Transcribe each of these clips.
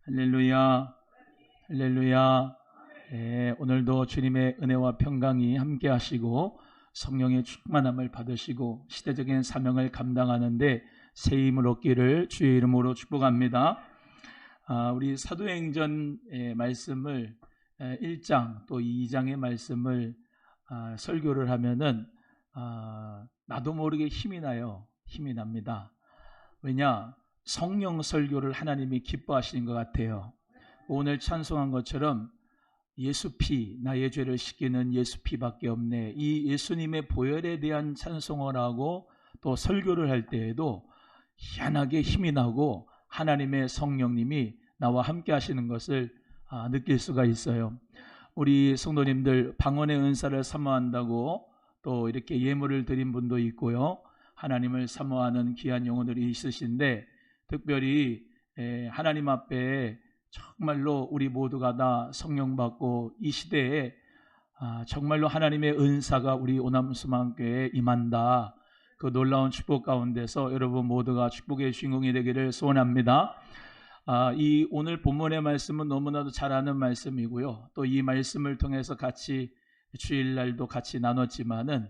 할렐루야, 할렐루야. 네, 오늘도 주님의 은혜와 평강이 함께 하시고 성령의 충만함을 받으시고 시대적인 사명을 감당하는데 새 힘을 얻기를 주의 이름으로 축복합니다. 우리 사도행전의 말씀을 1장 또 2장의 말씀을 설교를 하면은 나도 모르게 힘이 나요. 힘이 납니다. 왜냐? 성령 설교를 하나님이 기뻐하시는 것 같아요. 오늘 찬송한 것처럼 예수 피, 나의 죄를 씻기는 예수 피밖에 없네. 이 예수님의 보혈에 대한 찬송을 하고 또 설교를 할 때에도 희한하게 힘이 나고 하나님의 성령님이 나와 함께 하시는 것을 느낄 수가 있어요. 우리 성도님들 방언의 은사를 사모한다고 또 이렇게 예물을 드린 분도 있고요. 하나님을 사모하는 귀한 영혼들이 있으신데 특별히 하나님 앞에 정말로 우리 모두가 다 성령 받고 이 시대에 정말로 하나님의 은사가 우리 오남수만교회에 임한다. 그 놀라운 축복 가운데서 여러분 모두가 축복의 주인공이 되기를 소원합니다. 이 오늘 본문의 말씀은 너무나도 잘 아는 말씀이고요. 또 이 말씀을 통해서 같이 주일날도 같이 나눴지만은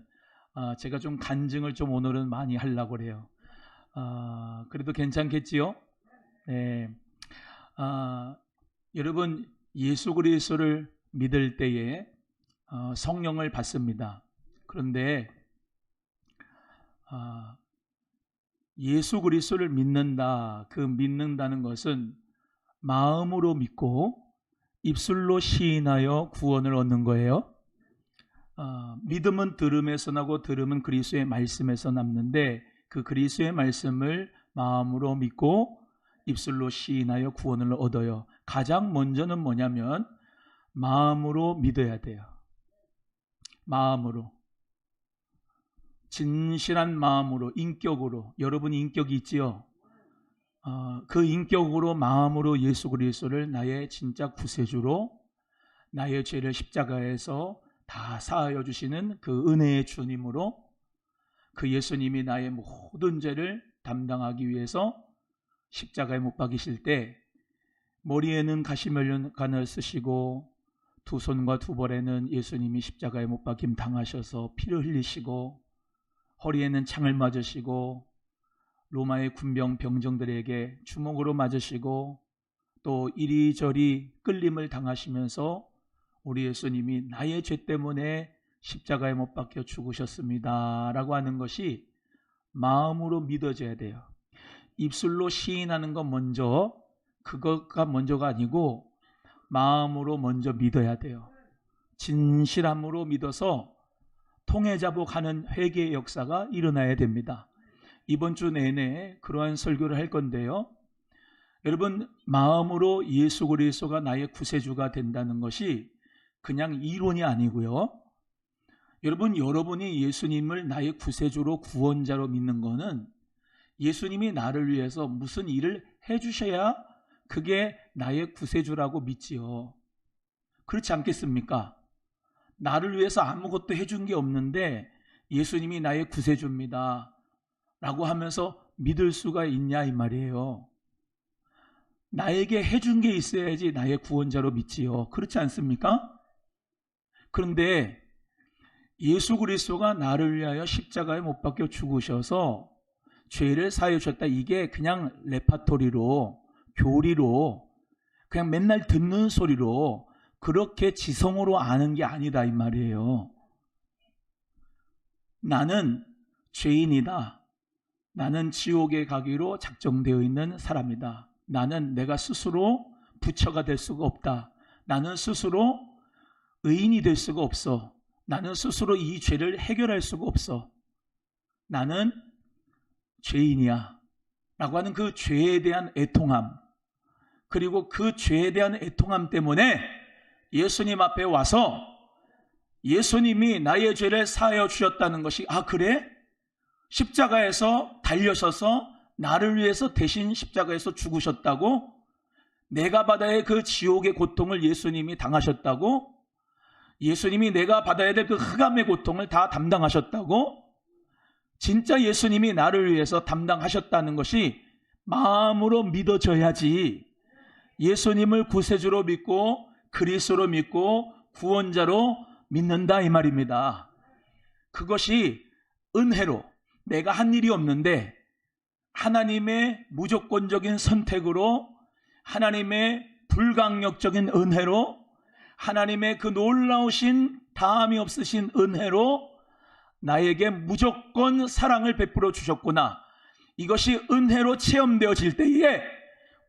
제가 좀 간증을 좀 오늘은 많이 하려고 그래요. 그래도 괜찮겠지요? 네. 여러분 예수 그리스도를 믿을 때에 성령을 받습니다. 그런데 예수 그리스도를 믿는다. 그 믿는다는 것은 마음으로 믿고 입술로 시인하여 구원을 얻는 거예요. 믿음은 들음에서 나고 들음은 그리스도의 말씀에서 남는데 그 그리스도의 말씀을 마음으로 믿고 입술로 시인하여 구원을 얻어요. 가장 먼저는 뭐냐면 마음으로 믿어야 돼요. 마음으로. 진실한 마음으로, 인격으로. 여러분 인격이 있지요? 그 인격으로 마음으로 예수 그리스도를 나의 진짜 구세주로 나의 죄를 십자가에서 다 사하여 주시는 그 은혜의 주님으로 그 예수님이 나의 모든 죄를 담당하기 위해서 십자가에 못 박이실 때 머리에는 가시면간을 쓰시고 두 손과 두 발에는 예수님이 십자가에 못 박힘 당하셔서 피를 흘리시고 허리에는 창을 맞으시고 로마의 군병 병정들에게 주먹으로 맞으시고 또 이리저리 끌림을 당하시면서 우리 예수님이 나의 죄 때문에 십자가에 못 박혀 죽으셨습니다 라고 하는 것이 마음으로 믿어져야 돼요. 입술로 시인하는 건 먼저, 그거가 먼저가 아니고 마음으로 먼저 믿어야 돼요. 진실함으로 믿어서 통해자복하는 회개의 역사가 일어나야 됩니다. 이번 주 내내 그러한 설교를 할 건데요. 여러분 마음으로 예수 그리스도가 나의 구세주가 된다는 것이 그냥 이론이 아니고요. 여러분이 예수님을 나의 구세주로 구원자로 믿는 거는 예수님이 나를 위해서 무슨 일을 해주셔야 그게 나의 구세주라고 믿지요. 그렇지 않겠습니까? 나를 위해서 아무것도 해준 게 없는데 예수님이 나의 구세주입니다 라고 하면서 믿을 수가 있냐 이 말이에요. 나에게 해준 게 있어야지 나의 구원자로 믿지요. 그렇지 않습니까? 그런데 예수 그리스도가 나를 위하여 십자가에 못 박혀 죽으셔서 죄를 사하여 주셨다. 이게 그냥 레파토리로 교리로 그냥 맨날 듣는 소리로 그렇게 지성으로 아는 게 아니다 이 말이에요. 나는 죄인이다. 나는 지옥에 가기로 작정되어 있는 사람이다. 나는 내가 스스로 부처가 될 수가 없다. 나는 스스로 의인이 될 수가 없어. 나는 스스로 이 죄를 해결할 수가 없어. 나는 죄인이야 라고 하는 그 죄에 대한 애통함, 그리고 그 죄에 대한 애통함 때문에 예수님 앞에 와서 예수님이 나의 죄를 사하여 주셨다는 것이 그래? 십자가에서 달려셔서 나를 위해서 대신 십자가에서 죽으셨다고? 내가 받아야 할 그 지옥의 고통을 예수님이 당하셨다고? 예수님이 내가 받아야 될 그 흑암의 고통을 다 담당하셨다고? 진짜 예수님이 나를 위해서 담당하셨다는 것이 마음으로 믿어져야지 예수님을 구세주로 믿고 그리스도로 믿고 구원자로 믿는다 이 말입니다. 그것이 은혜로 내가 한 일이 없는데 하나님의 무조건적인 선택으로 하나님의 불강력적인 은혜로 하나님의 그 놀라우신 다함이 없으신 은혜로 나에게 무조건 사랑을 베풀어 주셨구나. 이것이 은혜로 체험되어질 때에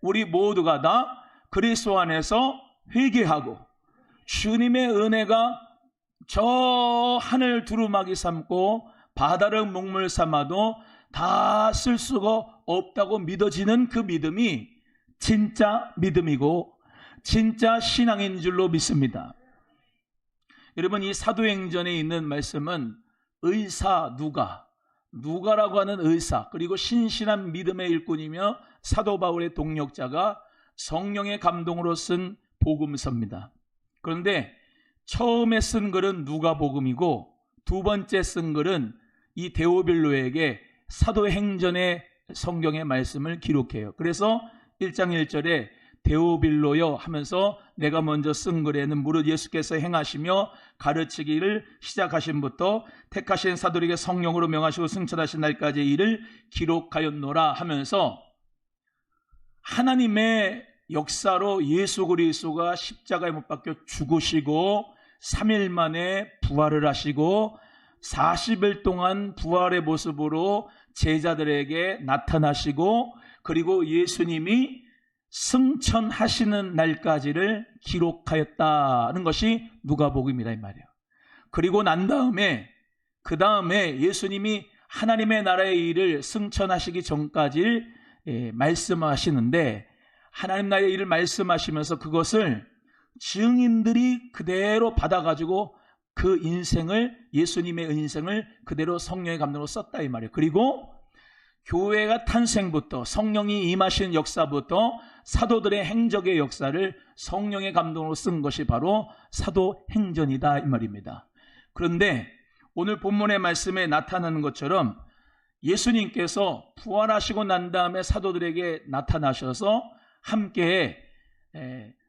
우리 모두가 다 그리스도 안에서 회개하고 주님의 은혜가 저 하늘 두루마기 삼고 바다를 목물 삼아도 다 쓸 수가 없다고 믿어지는 그 믿음이 진짜 믿음이고 진짜 신앙인 줄로 믿습니다. 여러분, 이 사도행전에 있는 말씀은 의사 누가라고 하는 의사, 그리고 신실한 믿음의 일꾼이며 사도 바울의 동역자가 성령의 감동으로 쓴 복음서입니다. 그런데 처음에 쓴 글은 누가복음이고 두 번째 쓴 글은 이 데오빌로에게 사도행전의 성경의 말씀을 기록해요. 그래서 1장 1절에 데오빌로여 하면서 내가 먼저 쓴 글에는 무릇 예수께서 행하시며 가르치기를 시작하신부터 택하신 사도에게 성령으로 명하시고 승천하신 날까지 일을 기록하였노라 하면서 하나님의 역사로 예수 그리스도가 십자가에 못 박혀 죽으시고 3일 만에 부활을 하시고 40일 동안 부활의 모습으로 제자들에게 나타나시고 그리고 예수님이 승천하시는 날까지를 기록하였다는 것이 누가복음이다 이 말이에요. 그리고 난 다음에 그 다음에 예수님이 하나님의 나라의 일을 승천하시기 전까지 말씀하시는데 하나님 나라의 일을 말씀하시면서 그것을 증인들이 그대로 받아가지고 그 인생을 예수님의 인생을 그대로 성령의 감동으로 썼다 이 말이에요. 그리고 교회가 탄생부터 성령이 임하신 역사부터 사도들의 행적의 역사를 성령의 감동으로 쓴 것이 바로 사도행전이다 이 말입니다. 그런데 오늘 본문의 말씀에 나타나는 것처럼 예수님께서 부활하시고 난 다음에 사도들에게 나타나셔서 함께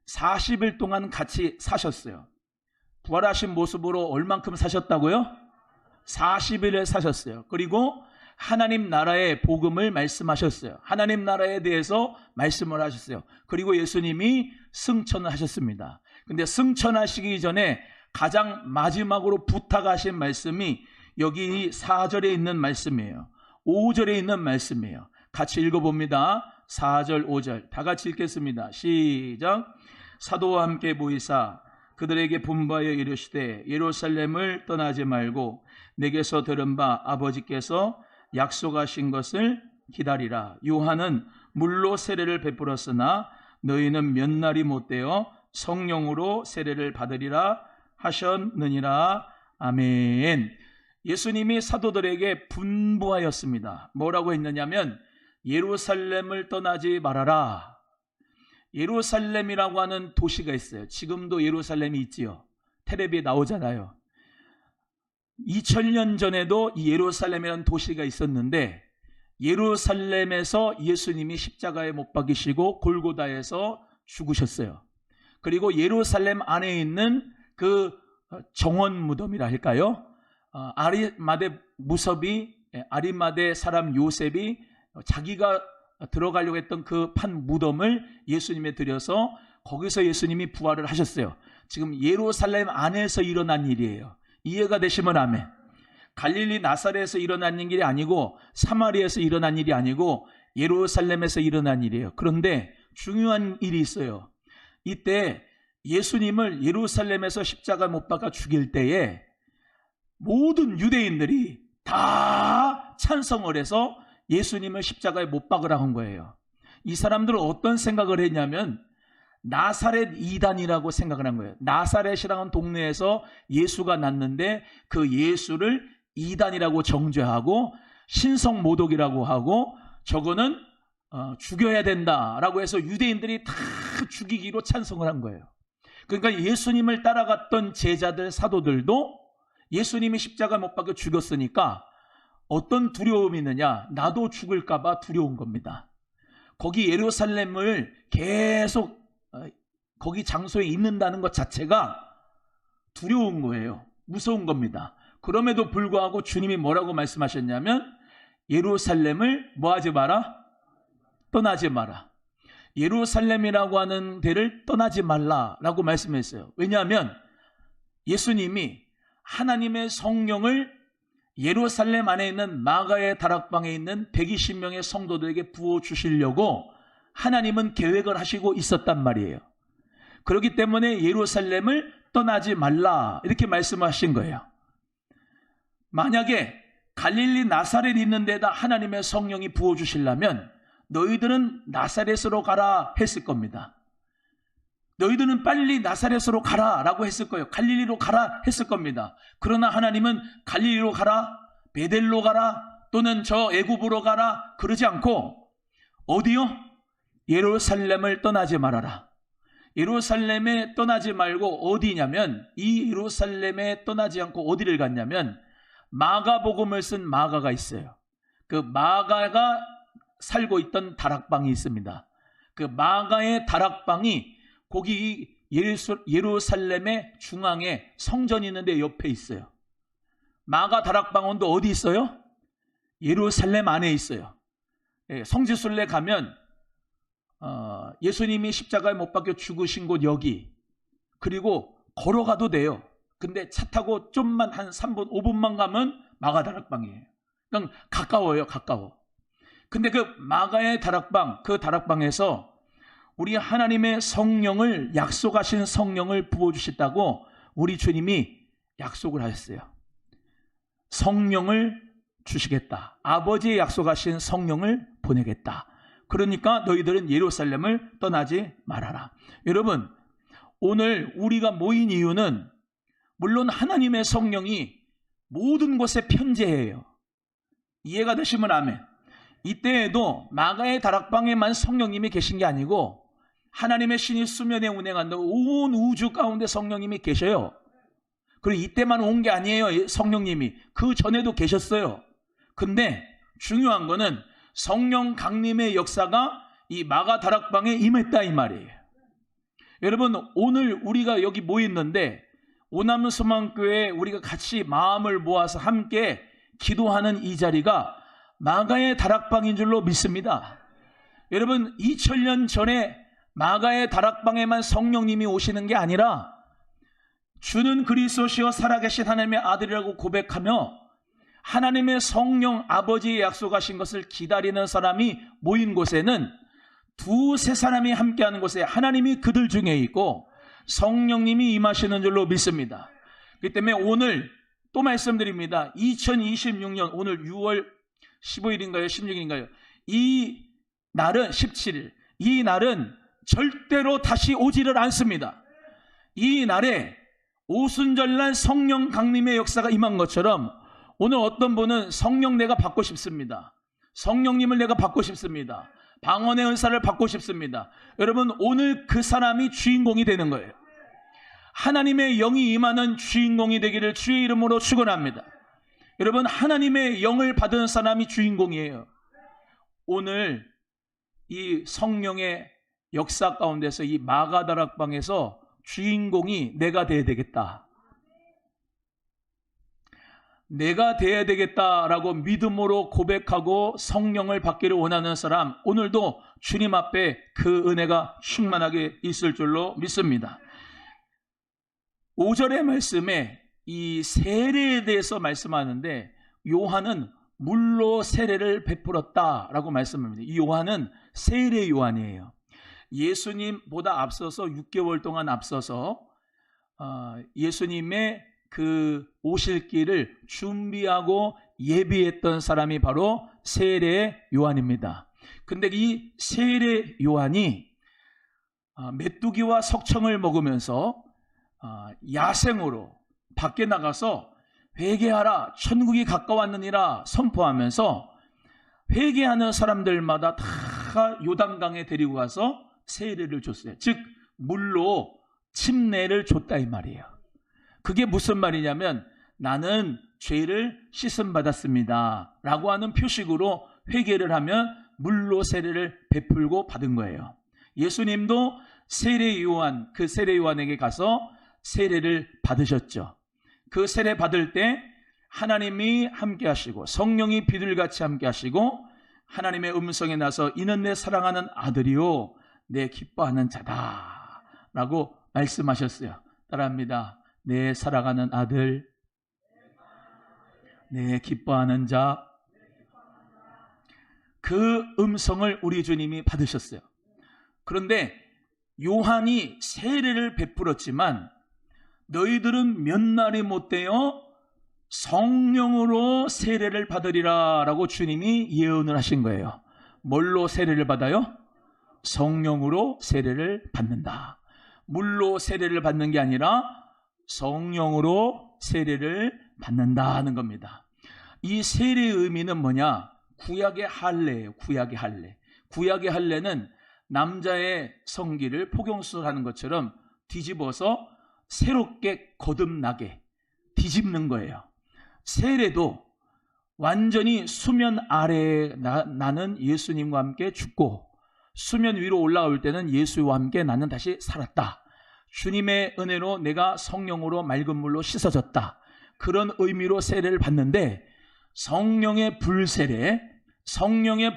40일 동안 같이 사셨어요. 부활하신 모습으로 얼만큼 사셨다고요? 40일을 사셨어요. 그리고 하나님 나라의 복음을 말씀하셨어요. 하나님 나라에 대해서 말씀을 하셨어요. 그리고 예수님이 승천을 하셨습니다. 근데 승천하시기 전에 가장 마지막으로 부탁하신 말씀이 여기 4절에 있는 말씀이에요. 5절에 있는 말씀이에요. 같이 읽어봅니다. 4절 5절 다 같이 읽겠습니다. 시작. 사도와 함께 보이사 그들에게 분부하여 이르시되 예루살렘을 떠나지 말고 내게서 들은 바 아버지께서 약속하신 것을 기다리라. 요한은 물로 세례를 베풀었으나 너희는 몇 날이 못되어 성령으로 세례를 받으리라 하셨느니라. 아멘. 예수님이 사도들에게 분부하였습니다. 뭐라고 했느냐면 예루살렘을 떠나지 말아라. 예루살렘이라고 하는 도시가 있어요. 지금도 예루살렘이 있지요. 텔레비에 나오잖아요. 2000년 전에도 이 예루살렘이라는 도시가 있었는데 예루살렘에서 예수님이 십자가에 못 박히시고 골고다에서 죽으셨어요. 그리고 예루살렘 안에 있는 그 정원 무덤이라 할까요? 아리마대 무섭이 아리마대 사람 요셉이 자기가 들어가려고 했던 그 판 무덤을 예수님에 들여서 거기서 예수님이 부활을 하셨어요. 지금 예루살렘 안에서 일어난 일이에요. 이해가 되시면 아멘. 갈릴리 나사렛에서 일어난 일이 아니고 사마리아에서 일어난 일이 아니고 예루살렘에서 일어난 일이에요. 그런데 중요한 일이 있어요. 이때 예수님을 예루살렘에서 십자가 못 박아 죽일 때에 모든 유대인들이 다 찬성을 해서 예수님을 십자가에 못 박으라고 한 거예요. 이 사람들은 어떤 생각을 했냐면 나사렛 이단이라고 생각을 한 거예요. 나사렛이라는 동네에서 예수가 났는데 그 예수를 이단이라고 정죄하고 신성모독이라고 하고 저거는 죽여야 된다라고 해서 유대인들이 다 죽이기로 찬성을 한 거예요. 그러니까 예수님을 따라갔던 제자들 사도들도 예수님이 십자가 못 박혀 죽였으니까 어떤 두려움이 있느냐? 나도 죽을까 봐 두려운 겁니다. 거기 예루살렘을 계속 거기 장소에 있는다는 것 자체가 두려운 거예요. 무서운 겁니다. 그럼에도 불구하고 주님이 뭐라고 말씀하셨냐면 예루살렘을 뭐하지 마라? 떠나지 마라. 예루살렘이라고 하는 데를 떠나지 말라라고 말씀했어요. 왜냐하면 예수님이 하나님의 성령을 예루살렘 안에 있는 마가의 다락방에 있는 120명의 성도들에게 부어주시려고 하나님은 계획을 하시고 있었단 말이에요. 그렇기 때문에 예루살렘을 떠나지 말라 이렇게 말씀하신 거예요. 만약에 갈릴리 나사렛에 있는 데다 하나님의 성령이 부어주시려면 너희들은 나사렛으로 가라 했을 겁니다. 너희들은 빨리 나사렛으로 가라 라고 했을 거예요. 갈릴리로 가라 했을 겁니다. 그러나 하나님은 갈릴리로 가라, 베델로 가라, 또는 저 애굽으로 가라 그러지 않고 어디요? 예루살렘을 떠나지 말아라. 예루살렘에 떠나지 말고 어디냐면 이 예루살렘에 떠나지 않고 어디를 갔냐면 마가복음을 쓴 마가가 있어요. 그 마가가 살고 있던 다락방이 있습니다. 그 마가의 다락방이 거기 예루살렘의 중앙에 성전이 있는데 옆에 있어요. 마가 다락방원도 어디 있어요? 예루살렘 안에 있어요. 성지순례 가면 예수님이 십자가에 못 박혀 죽으신 곳 여기, 그리고 걸어가도 돼요. 근데 차 타고 좀만 한 3분 5분만 가면 마가 다락방이에요. 그러니까 가까워요. 가까워. 근데 그 마가의 다락방, 그 다락방에서 우리 하나님의 성령을, 약속하신 성령을 부어주셨다고 우리 주님이 약속을 하셨어요. 성령을 주시겠다. 아버지의 약속하신 성령을 보내겠다. 그러니까 너희들은 예루살렘을 떠나지 말아라. 여러분, 오늘 우리가 모인 이유는 물론 하나님의 성령이 모든 곳에 편재해요. 이해가 되시면 아멘. 이때에도 마가의 다락방에만 성령님이 계신 게 아니고 하나님의 신이 수면에 운행한다. 온 우주 가운데 성령님이 계셔요. 그리고 이때만 온 게 아니에요. 성령님이. 그 전에도 계셨어요. 근데 중요한 거는 성령 강림의 역사가 이 마가 다락방에 임했다 이 말이에요. 여러분, 오늘 우리가 여기 모였는데 오남은 소망교회에 우리가 같이 마음을 모아서 함께 기도하는 이 자리가 마가의 다락방인 줄로 믿습니다. 여러분, 2000년 전에 마가의 다락방에만 성령님이 오시는 게 아니라 주는 그리스도시요 살아계신 하나님의 아들이라고 고백하며 하나님의 성령 아버지의 약속하신 것을 기다리는 사람이 모인 곳에는 두세 사람이 함께하는 곳에 하나님이 그들 중에 있고 성령님이 임하시는 줄로 믿습니다. 그렇기 때문에 오늘 또 말씀드립니다. 2026년 오늘 6월 15일인가요? 16일인가요? 이 날은 17일. 이 날은 절대로 다시 오지를 않습니다. 이 날에 오순절날 성령 강림의 역사가 임한 것처럼 오늘 어떤 분은 성령 내가 받고 싶습니다. 성령님을 내가 받고 싶습니다. 방언의 은사를 받고 싶습니다. 여러분, 오늘 그 사람이 주인공이 되는 거예요. 하나님의 영이 임하는 주인공이 되기를 주의 이름으로 축원합니다. 여러분, 하나님의 영을 받은 사람이 주인공이에요. 오늘 이 성령의 역사 가운데서 이 마가 다락방에서 주인공이 내가 돼야 되겠다. 내가 돼야 되겠다라고 믿음으로 고백하고 성령을 받기를 원하는 사람, 오늘도 주님 앞에 그 은혜가 충만하게 있을 줄로 믿습니다. 5절의 말씀에 이 세례에 대해서 말씀하는데 요한은 물로 세례를 베풀었다라고 말씀합니다. 이 요한은 세례 요한이에요. 예수님보다 앞서서 6개월 동안 앞서서 예수님의 그 오실 길을 준비하고 예비했던 사람이 바로 세례 요한입니다. 근데 이 세례 요한이 메뚜기와 석청을 먹으면서 야생으로 밖에 나가서 회개하라 천국이 가까웠느니라 선포하면서 회개하는 사람들마다 다 요단강에 데리고 가서 세례를 줬어요. 즉 물로 침례를 줬다 이 말이에요. 그게 무슨 말이냐면 나는 죄를 씻음 받았습니다 라고 하는 표식으로 회개를 하면 물로 세례를 베풀고 받은 거예요. 예수님도 세례 요한, 그 세례 요한에게 가서 세례를 받으셨죠. 그 세례 받을 때 하나님이 함께 하시고 성령이 비둘같이 함께 하시고 하나님의 음성에 나서 이는 내 사랑하는 아들이요 내 기뻐하는 자다 라고 말씀하셨어요. 따라합니다. 내 사랑하는 아들, 내 기뻐하는 자. 그 음성을 우리 주님이 받으셨어요. 그런데 요한이 세례를 베풀었지만 너희들은 몇 날이 못되어 성령으로 세례를 받으리라 라고 주님이 예언을 하신 거예요. 뭘로 세례를 받아요? 성령으로 세례를 받는다. 물로 세례를 받는 게 아니라 성령으로 세례를 받는다는 겁니다. 이 세례의 의미는 뭐냐? 구약의 할례예요. 구약의 할례. 구약의 할례는 남자의 성기를 포경수술하는 것처럼 뒤집어서 새롭게 거듭나게 뒤집는 거예요. 세례도 완전히 수면 아래에 나는 예수님과 함께 죽고 수면 위로 올라올 때는 예수와 함께 나는 다시 살았다. 주님의 은혜로 내가 성령으로 맑은 물로 씻어졌다. 그런 의미로 세례를 받는데 성령의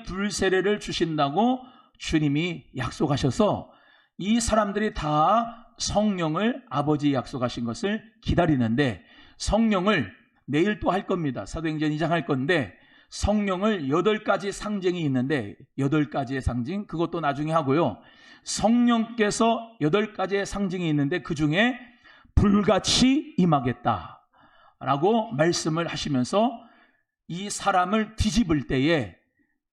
불세례를 주신다고 주님이 약속하셔서 이 사람들이 다 성령을 아버지 약속하신 것을 기다리는데 성령을 내일 또 할 겁니다. 사도행전 2장 할 건데 성령을 8가지 상징이 있는데 8가지의 상징 그것도 나중에 하고요. 성령께서 8가지의 상징이 있는데 그 중에 불같이 임하겠다라고 말씀을 하시면서 이 사람을 뒤집을 때에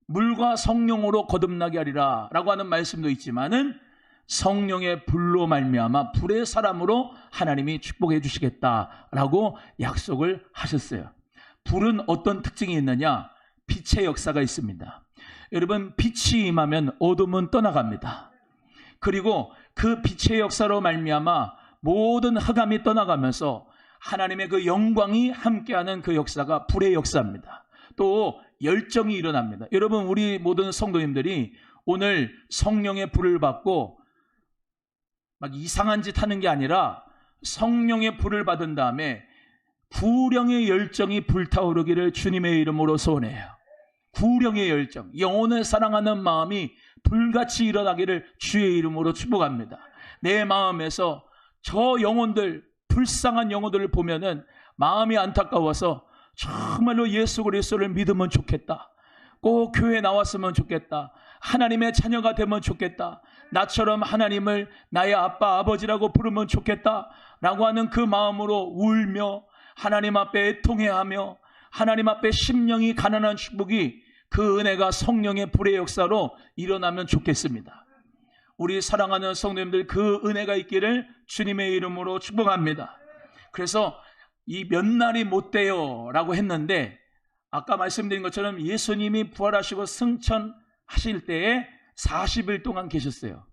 물과 성령으로 거듭나게 하리라 라고 하는 말씀도 있지만은 성령의 불로 말미암아 불의 사람으로 하나님이 축복해 주시겠다라고 약속을 하셨어요. 불은 어떤 특징이 있느냐? 빛의 역사가 있습니다. 여러분, 빛이 임하면 어둠은 떠나갑니다. 그리고 그 빛의 역사로 말미암아 모든 흑암이 떠나가면서 하나님의 그 영광이 함께하는 그 역사가 불의 역사입니다. 또 열정이 일어납니다. 여러분, 우리 모든 성도님들이 오늘 성령의 불을 받고 막 이상한 짓 하는 게 아니라 성령의 불을 받은 다음에 구령의 열정이 불타오르기를 주님의 이름으로 소원해요. 구령의 열정, 영혼을 사랑하는 마음이 불같이 일어나기를 주의 이름으로 축복합니다. 내 마음에서 저 영혼들, 불쌍한 영혼들을 보면은 마음이 안타까워서 정말로 예수 그리스도를 믿으면 좋겠다. 꼭 교회에 나왔으면 좋겠다. 하나님의 자녀가 되면 좋겠다. 나처럼 하나님을 나의 아빠, 아버지라고 부르면 좋겠다 라고 하는 그 마음으로 울며 하나님 앞에 애통해하며 하나님 앞에 심령이 가난한 축복이 그 은혜가 성령의 불의 역사로 일어나면 좋겠습니다. 우리 사랑하는 성도님들 그 은혜가 있기를 주님의 이름으로 축복합니다. 그래서 이 몇 날이 못 돼요 라고 했는데 아까 말씀드린 것처럼 예수님이 부활하시고 승천하실 때에 40일 동안 계셨어요.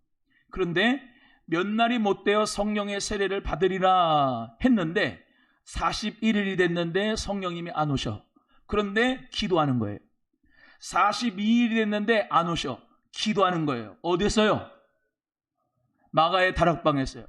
그런데 몇 날이 못 되어 성령의 세례를 받으리라 했는데 41일이 됐는데 성령님이 안 오셔. 그런데 기도하는 거예요. 42일이 됐는데 안 오셔. 기도하는 거예요. 어디서요? 마가의 다락방에서요.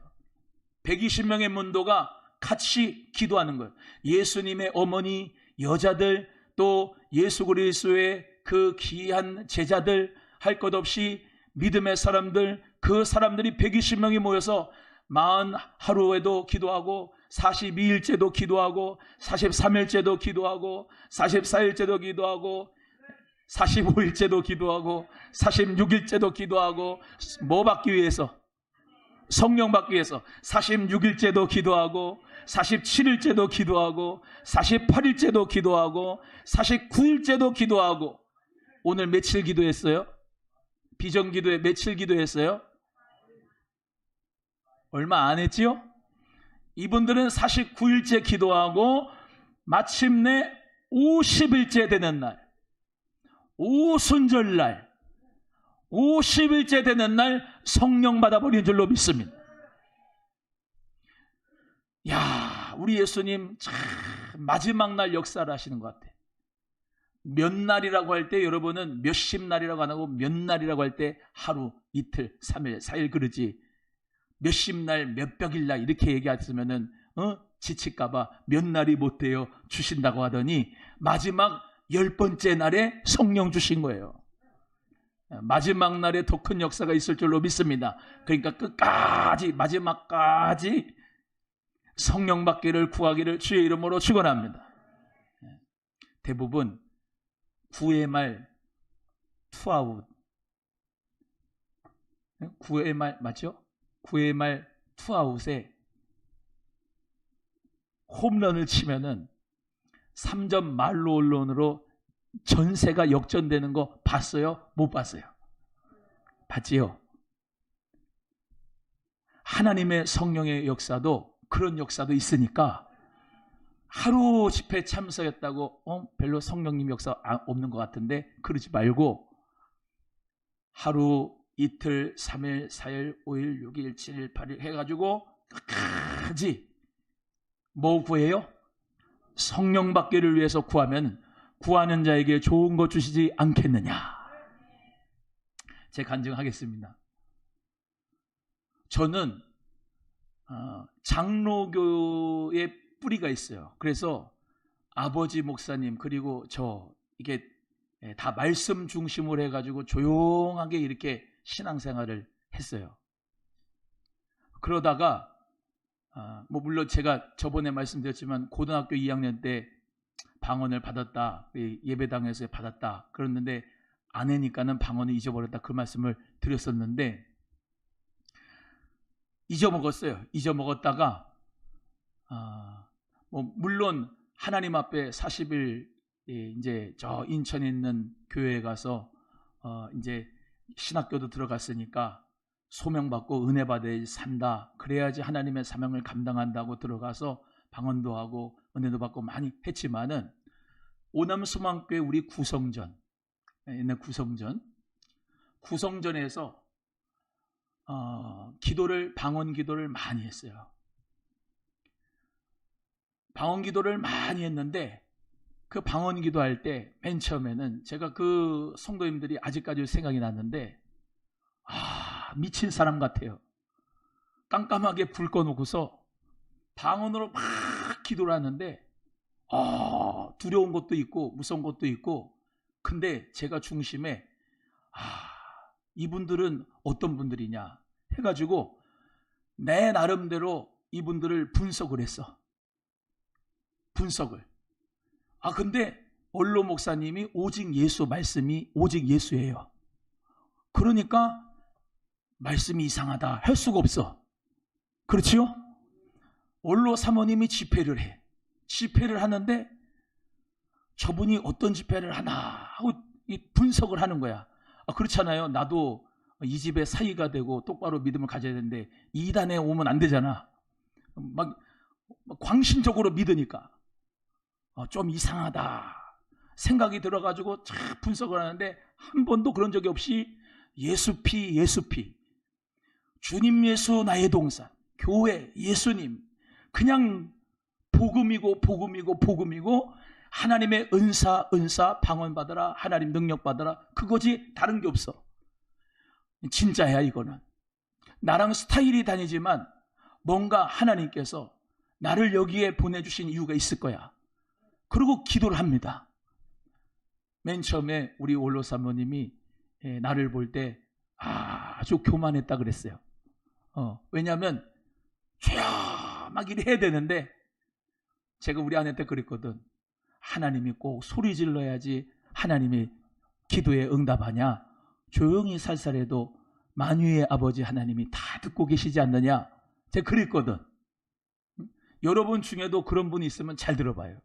120명의 문도가 같이 기도하는 거예요. 예수님의 어머니, 여자들, 또 예수 그리스도의 그 귀한 제자들, 할 것 없이 믿음의 사람들, 그 사람들이 120명이 모여서 40하루에도 기도하고 42일째도 기도하고 43일째도 기도하고 44일째도 기도하고 45일째도 기도하고 46일째도 기도하고 뭐 받기 위해서? 성령 받기 위해서 46일째도 기도하고 47일째도 기도하고 48일째도 기도하고 49일째도 기도하고 오늘 며칠 기도했어요? 비전기도에 며칠 기도했어요? 얼마 안 했지요? 이분들은 49일째 기도하고 마침내 50일째 되는 날, 오순절날, 50일째 되는 날 성령 받아버린 줄로 믿습니다. 야, 우리 예수님 참 마지막 날 역사를 하시는 것 같아요. 몇 날이라고 할 때 여러분은 몇십 날이라고 안 하고 몇 날이라고 할 때 하루, 이틀, 3일, 4일 그러지 몇십 날, 몇백일 날 이렇게 얘기했으면은 지칠까봐 몇 날이 못 되어 주신다고 하더니 마지막 10번째 날에 성령 주신 거예요. 마지막 날에 더 큰 역사가 있을 줄로 믿습니다. 그러니까 끝까지 마지막까지 성령 받기를 구하기를 주의 이름으로 축원합니다. 대부분 9회 말 투아웃, 9회 말 맞죠? 9회 말 투아웃에 홈런을 치면은 3점 말로 언론으로 전세가 역전되는 거 봤어요? 못 봤어요? 봤지요? 하나님의 성령의 역사도 그런 역사도 있으니까 하루 집회 참석했다고 별로 성령님 역사 없는 것 같은데 그러지 말고 하루, 이틀, 3일, 4일, 5일, 6일, 7일, 8일 해가지고 끝까지 뭐 구해요? 성령 받기를 위해서 구하면 구하는 자에게 좋은 것 주시지 않겠느냐. 제 간증하겠습니다. 저는 장로교의 뿌리가 있어요. 그래서 아버지 목사님 그리고 저 이게 다 말씀 중심으로 해가지고 조용하게 이렇게 신앙생활을 했어요. 그러다가 뭐 물론 제가 저번에 말씀드렸지만 고등학교 2학년 때 방언을 받았다, 예배당에서 받았다 그랬는데 아내니까는 방언을 잊어버렸다 그 말씀을 드렸었는데 잊어먹었어요. 잊어먹었다가 뭐 물론 하나님 앞에 40일 이제 저 인천에 있는 교회에 가서 이제 신학교도 들어갔으니까 소명받고 은혜 받아야지 산다. 그래야지 하나님의 사명을 감당한다고 들어가서 방언도 하고 은혜도 받고 많이 했지만은 오남수망교회 우리 구성전 옛날 구성전에서 기도를 방언 기도를 많이 했어요. 방언 기도를 많이 했는데 그 방언 기도할 때 맨 처음에는 제가 그 성도님들이 아직까지 생각이 났는데 미친 사람 같아요. 깜깜하게 불 꺼놓고서 방언으로 막 기도를 하는데 두려운 것도 있고 무서운 것도 있고 근데 제가 중심에 이분들은 어떤 분들이냐 해가지고 내 나름대로 이분들을 분석을 했어. 분석을. 근데 원로 목사님이 오직 예수 말씀이 오직 예수예요. 그러니까 말씀이 이상하다 할 수가 없어. 그렇지요? 원로 사모님이 집회를 해. 집회를 하는데 저분이 어떤 집회를 하나 하고 분석을 하는 거야. 그렇잖아요. 나도 이 집에 사이가 되고 똑바로 믿음을 가져야 되는데 이단에 오면 안 되잖아. 막 광신적으로 믿으니까 좀 이상하다 생각이 들어가지고 쫙 분석을 하는데 한 번도 그런 적이 없이 예수피 주님 예수 나의 동산 교회 예수님 그냥 복음이고 하나님의 은사 방언 받아라 하나님 능력 받아라 그거지 다른 게 없어. 진짜야. 이거는 나랑 스타일이 다니지만 뭔가 하나님께서 나를 여기에 보내주신 이유가 있을 거야. 그리고 기도를 합니다. 맨 처음에 우리 원로 사모님이 나를 볼 때 아주 교만했다 그랬어요. 왜냐하면 조용하게 해야 되는데 제가 우리 아내한테 그랬거든. 하나님이 꼭 소리 질러야지 하나님이 기도에 응답하냐. 조용히 살살해도 만유의 아버지 하나님이 다 듣고 계시지 않느냐. 제가 그랬거든. 여러분 중에도 그런 분이 있으면 잘 들어봐요.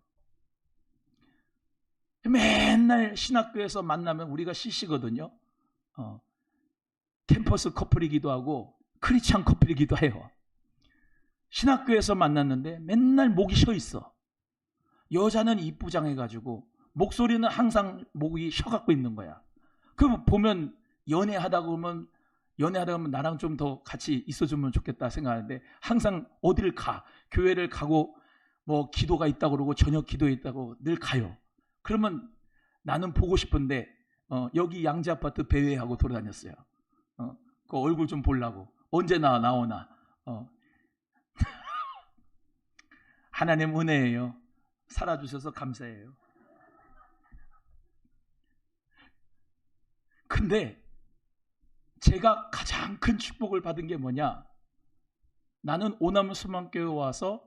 맨날 신학교에서 만나면 우리가 CC거든요. 캠퍼스 커플이기도 하고 크리스찬 커플이기도 해요. 신학교에서 만났는데 맨날 목이 쉬어 있어. 여자는 이쁘장해가지고 목소리는 항상 목이 쉬어갖고 있는 거야. 그럼 보면 연애하다 보면 나랑 좀 더 같이 있어주면 좋겠다 생각하는데 항상 어디를 가. 교회를 가고 뭐 기도가 있다고 그러고 저녁 기도에 있다고 늘 가요. 그러면 나는 보고 싶은데 여기 양지 아파트 배회하고 돌아다녔어요. 그 얼굴 좀 보려고. 언제 나오나. 어. 하나님 은혜예요. 살아주셔서 감사해요. 근데 제가 가장 큰 축복을 받은 게 뭐냐? 나는 오남 수만교회 와서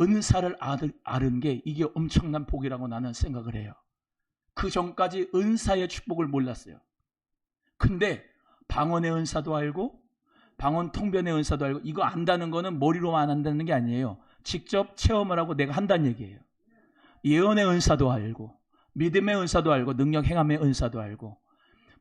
은사를 아는 게 이게 엄청난 복이라고 나는 생각을 해요. 그 전까지 은사의 축복을 몰랐어요. 근데 방언의 은사도 알고 방언 통변의 은사도 알고, 이거 안다는 거는 머리로만 안다는 게 아니에요. 직접 체험을 하고 내가 한다는 얘기예요. 예언의 은사도 알고 믿음의 은사도 알고 능력 행함의 은사도 알고,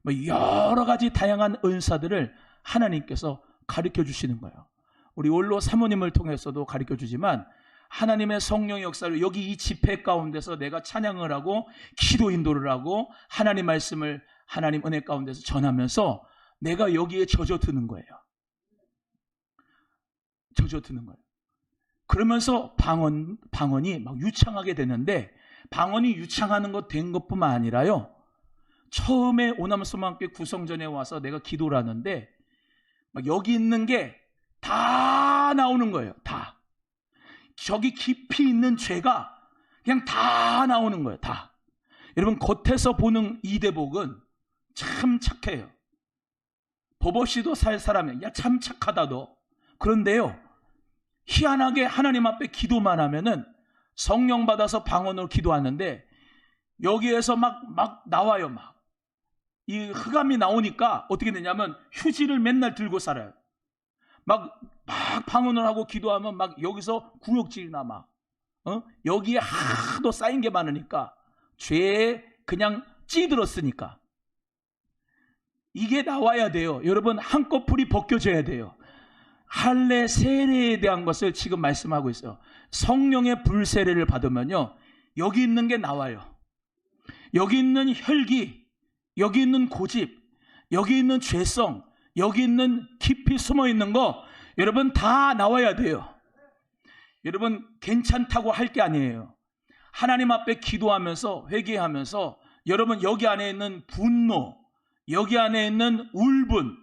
뭐 여러 가지 다양한 은사들을 하나님께서 가르쳐 주시는 거예요. 우리 원로 사모님을 통해서도 가르쳐 주지만 하나님의 성령의 역사를 여기 이 집회 가운데서 내가 찬양을 하고 기도 인도를 하고 하나님 말씀을 하나님 은혜 가운데서 전하면서 내가 여기에 젖어드는 거예요. 젖어드는 거예요. 그러면서 방언이 막 유창하게 되는데, 방언이 유창하는 것 된 것뿐만 아니라요, 처음에 오남소망교회 구성전에 와서 내가 기도를 하는데 막 여기 있는 게 다 나오는 거예요. 다. 저기 깊이 있는 죄가 그냥 다 나오는 거예요. 다. 여러분, 겉에서 보는 이대복은 참 착해요. 법 없이도 살 사람이야. 야, 참 착하다 너. 그런데요, 희한하게 하나님 앞에 기도만 하면은 성령 받아서 방언으로 기도하는데 여기에서 막 나와요. 막 이 흑암이 나오니까 어떻게 되냐면 휴지를 맨날 들고 살아요. 막 방언을 하고 기도하면 막 여기서 구역질이나 막 여기에 하도 쌓인 게 많으니까 죄에 그냥 찌들었으니까 이게 나와야 돼요. 여러분, 한꺼풀이 벗겨져야 돼요. 할례 세례에 대한 것을 지금 말씀하고 있어요. 성령의 불세례를 받으면요, 여기 있는 게 나와요. 여기 있는 혈기, 여기 있는 고집, 여기 있는 죄성, 여기 있는 깊이 숨어 있는 거 여러분 다 나와야 돼요. 여러분, 괜찮다고 할 게 아니에요. 하나님 앞에 기도하면서 회개하면서 여러분 여기 안에 있는 분노, 여기 안에 있는 울분,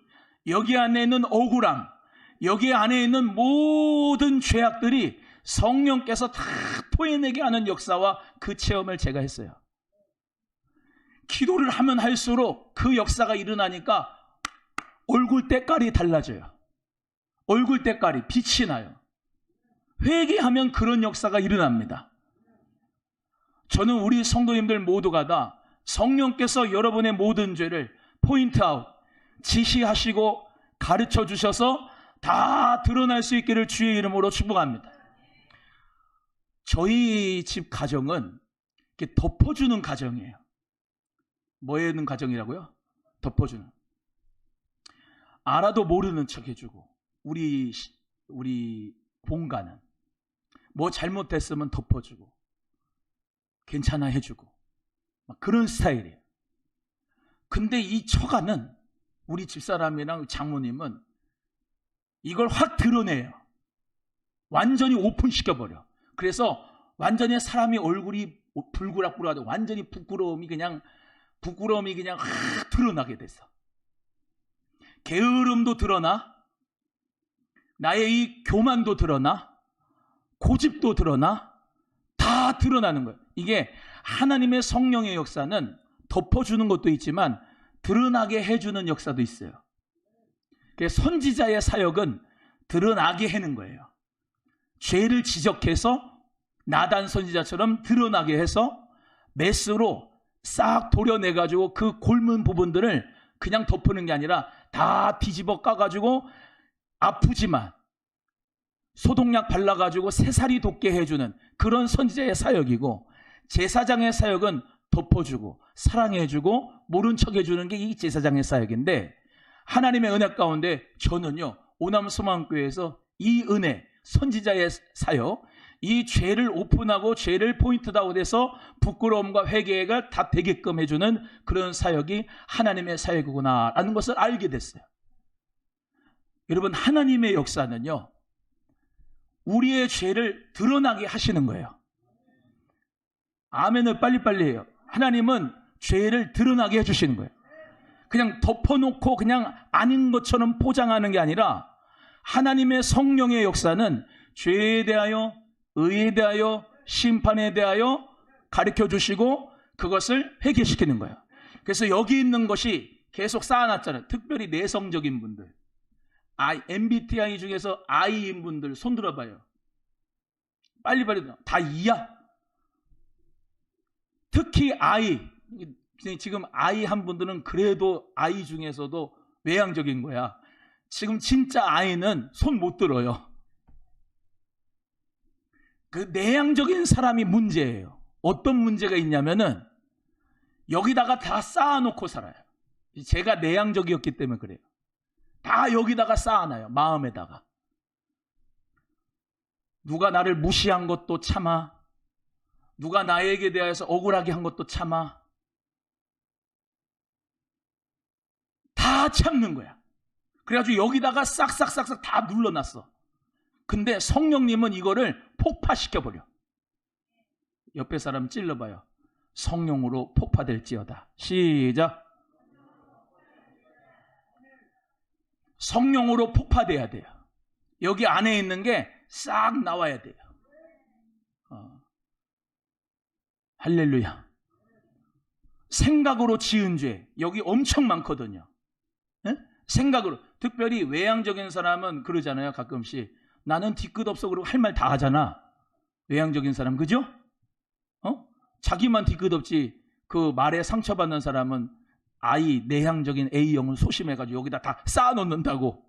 여기 안에 있는 억울함, 여기 안에 있는 모든 죄악들이 성령께서 다 토해내게 하는 역사와 그 체험을 제가 했어요. 기도를 하면 할수록 그 역사가 일어나니까 얼굴 때깔이 달라져요. 얼굴 때깔이 빛이 나요. 회개하면 그런 역사가 일어납니다. 저는 우리 성도님들 모두가 다 성령께서 여러분의 모든 죄를 포인트 아웃, 지시하시고 가르쳐 주셔서 다 드러날 수 있기를 주의 이름으로 축복합니다. 저희 집 가정은 이렇게 덮어주는 가정이에요. 뭐에 있는 가정이라고요? 덮어주는. 알아도 모르는 척 해주고, 우리 본가는 뭐 잘못됐으면 덮어주고 괜찮아 해주고 막 그런 스타일이에요. 근데 이 처가는, 우리 집사람이랑 장모님은 이걸 확 드러내요. 완전히 오픈시켜버려. 그래서 완전히 사람이 얼굴이 불그락불락하고 완전히 부끄러움이 그냥 확 드러나게 됐어. 게으름도 드러나, 나의 이 교만도 드러나, 고집도 드러나, 다 드러나는 거예요. 이게 하나님의 성령의 역사는 덮어주는 것도 있지만 드러나게 해주는 역사도 있어요. 선지자의 사역은 드러나게 하는 거예요. 죄를 지적해서 나단 선지자처럼 드러나게 해서 메스로 싹 도려내가지고 그 골문 부분들을 그냥 덮는 게 아니라 다 뒤집어 까가지고 아프지만 소독약 발라가지고 새살이 돋게 해주는 그런 선지자의 사역이고, 제사장의 사역은 덮어주고 사랑해주고 모른 척 해주는 게 이 제사장의 사역인데, 하나님의 은혜 가운데 저는요, 오남소망교회에서 이 은혜, 선지자의 사역, 이 죄를 오픈하고 죄를 포인트 아웃해서 부끄러움과 회개가 다 되게끔 해주는 그런 사역이 하나님의 사역이구나 라는 것을 알게 됐어요. 여러분, 하나님의 역사는요, 우리의 죄를 드러나게 하시는 거예요. 아멘을 빨리빨리 해요. 하나님은 죄를 드러나게 해주시는 거예요. 그냥 덮어놓고 그냥 아닌 것처럼 포장하는 게 아니라 하나님의 성령의 역사는 죄에 대하여, 의에 대하여, 심판에 대하여 가르쳐 주시고 그것을 회개시키는 거예요. 그래서 여기 있는 것이 계속 쌓아놨잖아요. 특별히 내성적인 분들, MBTI 중에서 I인 분들 손 들어봐요. 빨리빨리 다 E야. 특히 I, 지금 I 한 분들은 그래도 I 중에서도 외향적인 거야. 지금 진짜 I는 손 못 들어요. 그 내향적인 사람이 문제예요. 어떤 문제가 있냐면은 여기다가 다 쌓아놓고 살아요. 제가 내향적이었기 때문에 그래요. 다 여기다가 쌓아놔요. 마음에다가. 누가 나를 무시한 것도 참아. 누가 나에게 대해서 억울하게 한 것도 참아. 다 참는 거야. 그래가지고 여기다가 싹싹싹싹 다 눌러놨어. 근데 성령님은 이거를 폭파시켜버려. 옆에 사람 찔러봐요. 성령으로 폭파될지어다. 시작. 성령으로 폭파돼야 돼요. 여기 안에 있는 게 싹 나와야 돼요. 할렐루야. 생각으로 지은 죄 여기 엄청 많거든요. 에? 생각으로. 특별히 외향적인 사람은 그러잖아요. 가끔씩 나는 뒤끝 없어 그러고 할 말 다 하잖아. 외향적인 사람 그죠? 자기만 뒤끝 없지 그 말에 상처받는 사람은 내향적인 A형은 소심해가지고 여기다 다 쌓아놓는다고.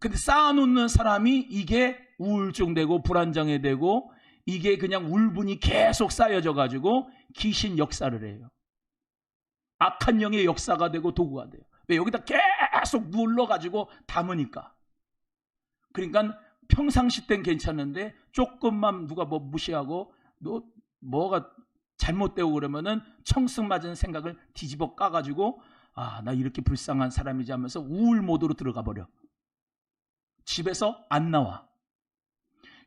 근데 쌓아놓는 사람이 이게 우울증 되고 불안정해 되고 이게 그냥 울분이 계속 쌓여져 가지고 귀신 역사를 해요. 악한 영의 역사가 되고 도구가 돼요. 왜? 여기다 계속 눌러가지고 담으니까. 그러니까 평상시 땐 괜찮은데 조금만 누가 뭐 무시하고 뭐가 잘못되고 그러면은 청승 맞은 생각을 뒤집어 까가지고 나 이렇게 불쌍한 사람이지 하면서 우울 모드로 들어가 버려. 집에서 안 나와.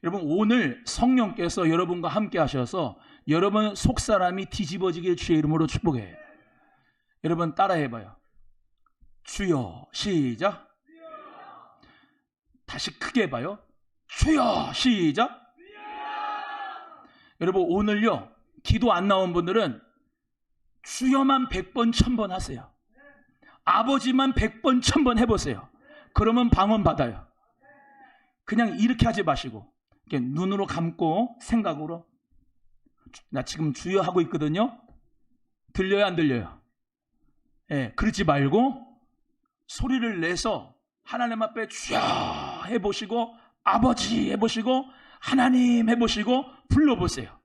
여러분 오늘 성령께서 여러분과 함께 하셔서 여러분 속사람이 뒤집어지길 주의 이름으로 축복해요. 여러분 따라해봐요. 주여. 시작. 다시 크게 해봐요. 주여. 시작. 여러분 오늘요 기도 안 나온 분들은 주여만 100번 1000번 하세요. 아버지만 100번 1000번 해보세요. 그러면 방언 받아요. 그냥 이렇게 하지 마시고 이렇게 눈으로 감고 생각으로 나 지금 주여 하고 있거든요. 들려요 안 들려요? 그러지 말고 소리를 내서 하나님 앞에 주여 해보시고 아버지 해보시고 하나님 해보시고 불러보세요.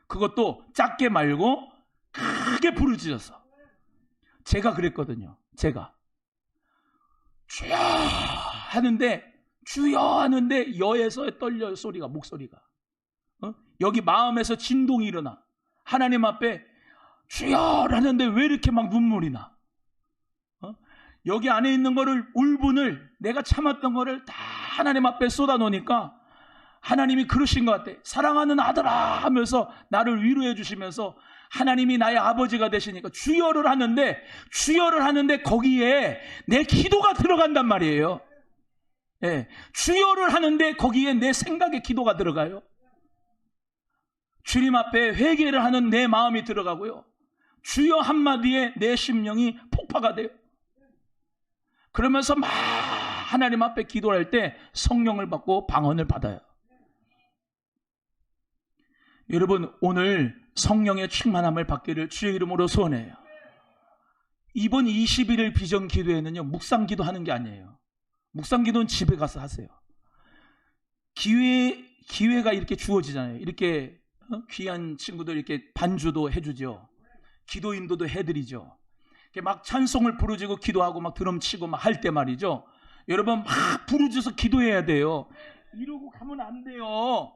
그것도 작게 말고 크게 부르짖어서. 제가 그랬거든요. 제가 주여 하는데 주여 하는데 여에서 떨려요. 소리가 목소리가. 여기 마음에서 진동이 일어나. 하나님 앞에 주여 하는데 왜 이렇게 막 눈물이 나. 여기 안에 있는 거를 울분을 내가 참았던 거를 다 하나님 앞에 쏟아 놓으니까 하나님이 그러신 것 같아. 사랑하는 아들아 하면서 나를 위로해 주시면서 하나님이 나의 아버지가 되시니까 주여를 하는데 거기에 내 기도가 들어간단 말이에요. 주여를 하는데 거기에 내 생각의 기도가 들어가요. 주님 앞에 회개를 하는 내 마음이 들어가고요. 주여 한마디에 내 심령이 폭파가 돼요. 그러면서 막 하나님 앞에 기도할 때 성령을 받고 방언을 받아요. 여러분 오늘 성령의 충만함을 받기를 주의 이름으로 소원해요. 이번 21일 비전 기도회는요 묵상 기도하는 게 아니에요. 묵상 기도는 집에 가서 하세요. 기회가 이렇게 주어지잖아요. 이렇게 귀한 친구들 이렇게 반주도 해주죠. 기도 인도도 해드리죠. 막 찬송을 부르짖고 기도하고 막 드럼 치고 막 할 때 말이죠. 여러분 막 부르짖어서 기도해야 돼요. 이러고 가면 안 돼요.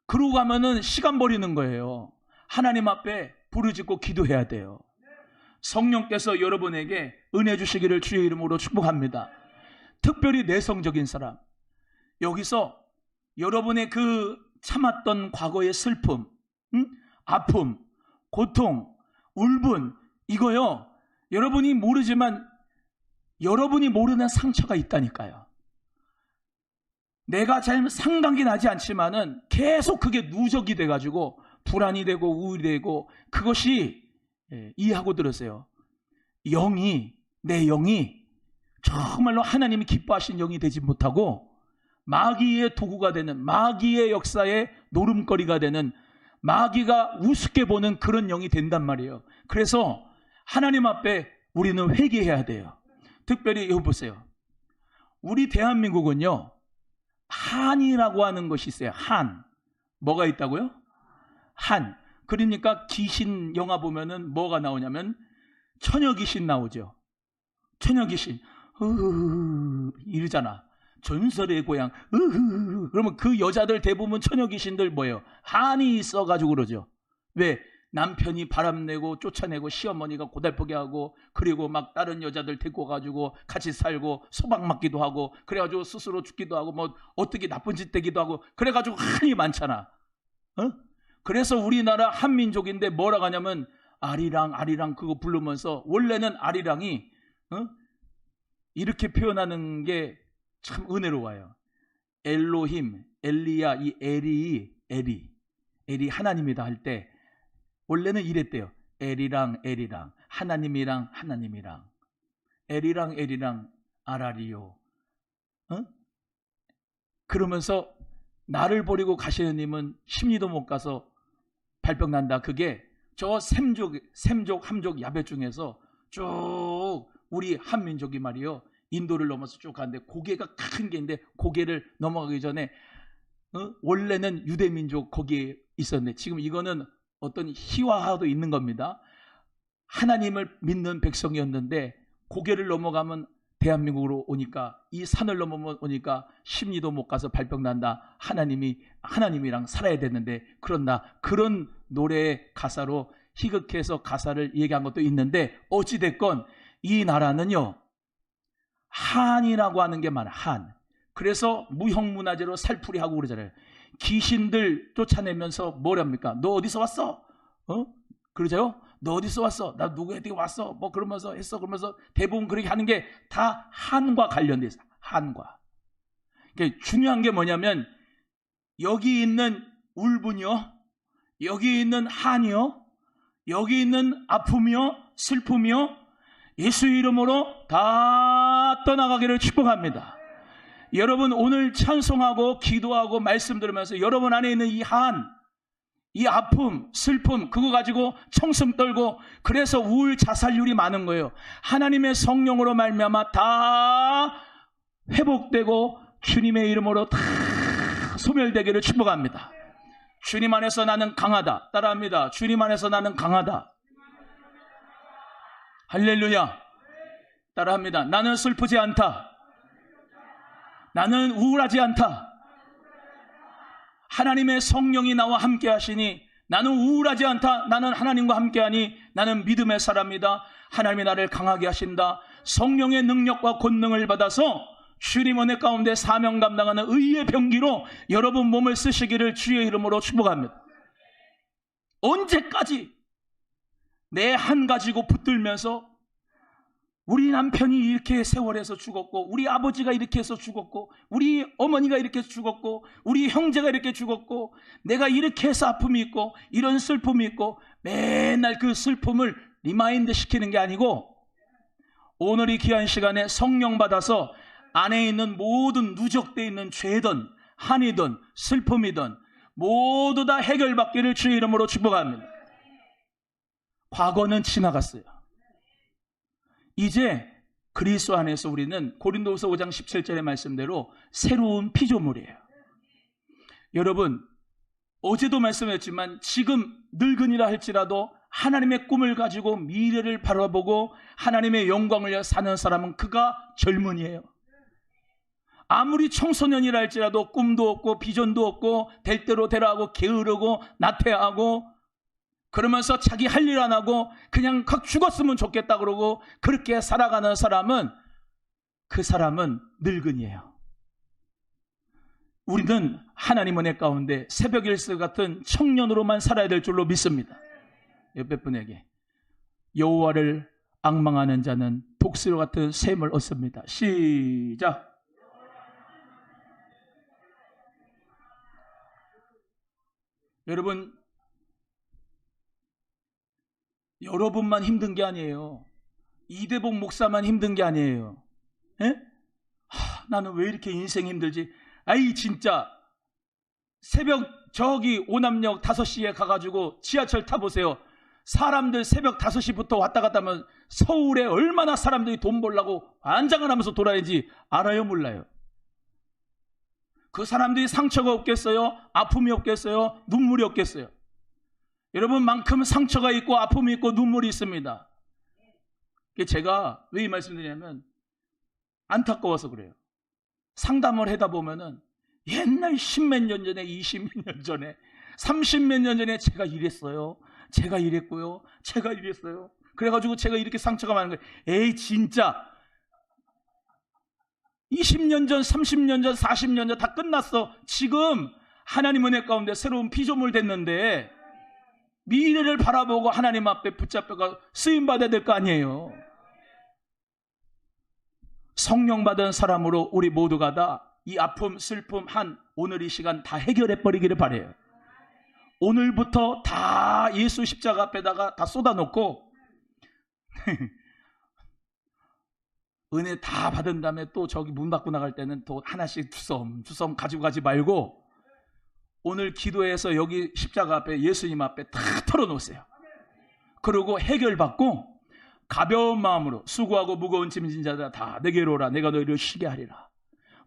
그러고 가면은 시간 버리는 거예요. 하나님 앞에 부르짖고 기도해야 돼요. 성령께서 여러분에게 은혜 주시기를 주의 이름으로 축복합니다. 특별히 내성적인 사람, 여기서 여러분의 그 참았던 과거의 슬픔, 아픔, 고통, 울분, 이거요 여러분이 모르지만 여러분이 모르는 상처가 있다니까요. 내가 잘 상관이 나지 않지만은 계속 그게 누적이 돼가지고 불안이 되고 우울이 되고, 그것이 이해하고 들으세요. 내 영이 정말로 하나님이 기뻐하신 영이 되지 못하고 마귀의 도구가 되는, 마귀의 역사의 노름거리가 되는, 마귀가 우습게 보는 그런 영이 된단 말이에요. 그래서 하나님 앞에 우리는 회개해야 돼요. 특별히 여기 보세요. 우리 대한민국은요, 한이라고 하는 것이 있어요. 한. 뭐가 있다고요? 한. 그러니까 귀신 영화 보면은 뭐가 나오냐면 처녀 귀신 나오죠. 처녀 귀신 이러잖아. 전설의 고향. 그러면 그 여자들 대부분 처녀 귀신들 뭐예요? 한이 있어가지고 그러죠. 왜? 남편이 바람내고 쫓아내고 시어머니가 고달프게 하고, 그리고 막 다른 여자들 데리고 가지고 같이 살고 소박 맞기도 하고, 그래가지고 스스로 죽기도 하고 뭐 어떻게 나쁜 짓 되기도 하고, 그래가지고 한이 많잖아. 그래서 우리나라 한민족인데 뭐라고 하냐면 아리랑 그거 부르면서, 원래는 아리랑이 이렇게 표현하는 게 참 은혜로워요. 엘로힘, 엘리야, 이 엘이 하나님이다 할 때 원래는 이랬대요. 엘이랑 하나님이랑 엘이랑 아라리요. 그러면서 나를 버리고 가시는 님은 심리도 못 가서 발병 난다. 그게 저 샘족 함족 야벳 중에서 쭉 우리 한민족이 말이요, 인도를 넘어서 쭉 가는데 고개가 큰 게인데, 고개를 넘어가기 전에 원래는 유대민족 거기에 있었는데, 지금 이거는 어떤 희화화도 있는 겁니다. 하나님을 믿는 백성이었는데 고개를 넘어가면 대한민국으로 오니까, 이 산을 넘어오니까 심리도 못 가서 발병 난다. 하나님이랑 살아야 되는데, 그런다. 그런 노래의 가사로 희극해서 가사를 얘기한 것도 있는데, 어찌됐건 이 나라는요, 한이라고 하는 게 많아. 한. 그래서 무형문화재로 살풀이하고 그러잖아요. 귀신들 쫓아내면서 뭐랍니까? 너 어디서 왔어? 그러죠? 너 어디서 왔어? 나 누구한테 왔어? 뭐 그러면서 했어. 그러면서 대부분 그렇게 하는 게 다 한과 관련돼 있어. 한과. 그러니까 중요한 게 뭐냐면, 여기 있는 울분이요, 여기 있는 한이요, 여기 있는 아픔이요, 슬픔이요, 예수 이름으로 다 떠나가기를 축복합니다. 여러분 오늘 찬송하고 기도하고 말씀 들으면서 여러분 안에 있는 이 한, 이 아픔, 슬픔, 그거 가지고 청승 떨고 그래서 우울 자살률이 많은 거예요. 하나님의 성령으로 말미암아 다 회복되고 주님의 이름으로 다 소멸되기를 축복합니다. 주님 안에서 나는 강하다. 따라합니다. 주님 안에서 나는 강하다. 할렐루야. 따라합니다. 나는 슬프지 않다. 나는 우울하지 않다. 하나님의 성령이 나와 함께 하시니 나는 우울하지 않다. 나는 하나님과 함께하니 나는 믿음의 사람이다. 하나님이 나를 강하게 하신다. 성령의 능력과 권능을 받아서 주님 은혜 가운데 사명 감당하는 의의 병기로 여러분 몸을 쓰시기를 주의 이름으로 축복합니다. 언제까지 내 한 가지고 붙들면서 우리 남편이 이렇게 세월에서 죽었고, 우리 아버지가 이렇게 해서 죽었고, 우리 어머니가 이렇게 해서 죽었고, 우리 형제가 이렇게 죽었고, 내가 이렇게 해서 아픔이 있고 이런 슬픔이 있고, 맨날 그 슬픔을 리마인드 시키는 게 아니고, 오늘 이 귀한 시간에 성령 받아서 안에 있는 모든 누적되어 있는 죄든 한이든 슬픔이든 모두 다 해결받기를 주의 이름으로 축복합니다. 과거는 지나갔어요. 이제 그리스도 안에서 우리는 고린도후서 5장 17절의 말씀대로 새로운 피조물이에요. 여러분 어제도 말씀했지만 지금 늙은이라 할지라도 하나님의 꿈을 가지고 미래를 바라보고 하나님의 영광을 위해 사는 사람은 그가 젊은이에요. 아무리 청소년이라 할지라도 꿈도 없고 비전도 없고 될 대로 되라 하고 게으르고 나태하고 그러면서 자기 할 일 안 하고 그냥 확 죽었으면 좋겠다 그러고 그렇게 살아가는 사람은, 그 사람은 늙은이에요. 우리는 하나님 은혜 가운데 새벽 일스 같은 청년으로만 살아야 될 줄로 믿습니다. 옆에 분에게 여호와를 앙망하는 자는 독수리 같은 샘을 얻습니다. 시작. 여러분만 힘든 게 아니에요. 이대복 목사만 힘든 게 아니에요. 에? 나는 왜 이렇게 인생 힘들지? 아이 진짜 새벽 저기 오남역 5시에 가가지고 지하철 타보세요. 사람들 새벽 5시부터 왔다 갔다 하면 서울에 얼마나 사람들이 돈 벌려고 안장을 하면서 돌아야지 알아요, 몰라요? 그 사람들이 상처가 없겠어요? 아픔이 없겠어요? 눈물이 없겠어요? 여러분만큼 상처가 있고 아픔이 있고 눈물이 있습니다. 제가 왜 이 말씀드리냐면 안타까워서 그래요. 상담을 하다 보면은 옛날 10몇 년 전에, 20몇 년 전에, 30몇 년 전에 제가 이랬어요. 제가 이랬고요. 제가 이랬어요. 그래가지고 제가 이렇게 상처가 많은 거예요. 에이 진짜 20년 전, 30년 전, 40년 전 다 끝났어. 지금 하나님 은혜 가운데 새로운 피조물 됐는데 미래를 바라보고 하나님 앞에 붙잡혀가 쓰임받아야 될 거 아니에요. 성령 받은 사람으로 우리 모두가 다 이 아픔, 슬픔 오늘 이 시간 다 해결해 버리기를 바라요. 오늘부터 다 예수 십자가 앞에다가 다 쏟아놓고 은혜 다 받은 다음에 또 저기 문 밖으로 나갈 때는 또 하나씩 주섬 가지고 가지 말고 오늘 기도해서 여기 십자가 앞에 예수님 앞에 다 털어놓으세요. 그리고 해결받고 가벼운 마음으로 수고하고 무거운 짐진 자들아 다 내게로 오라. 내가 너희를 쉬게 하리라.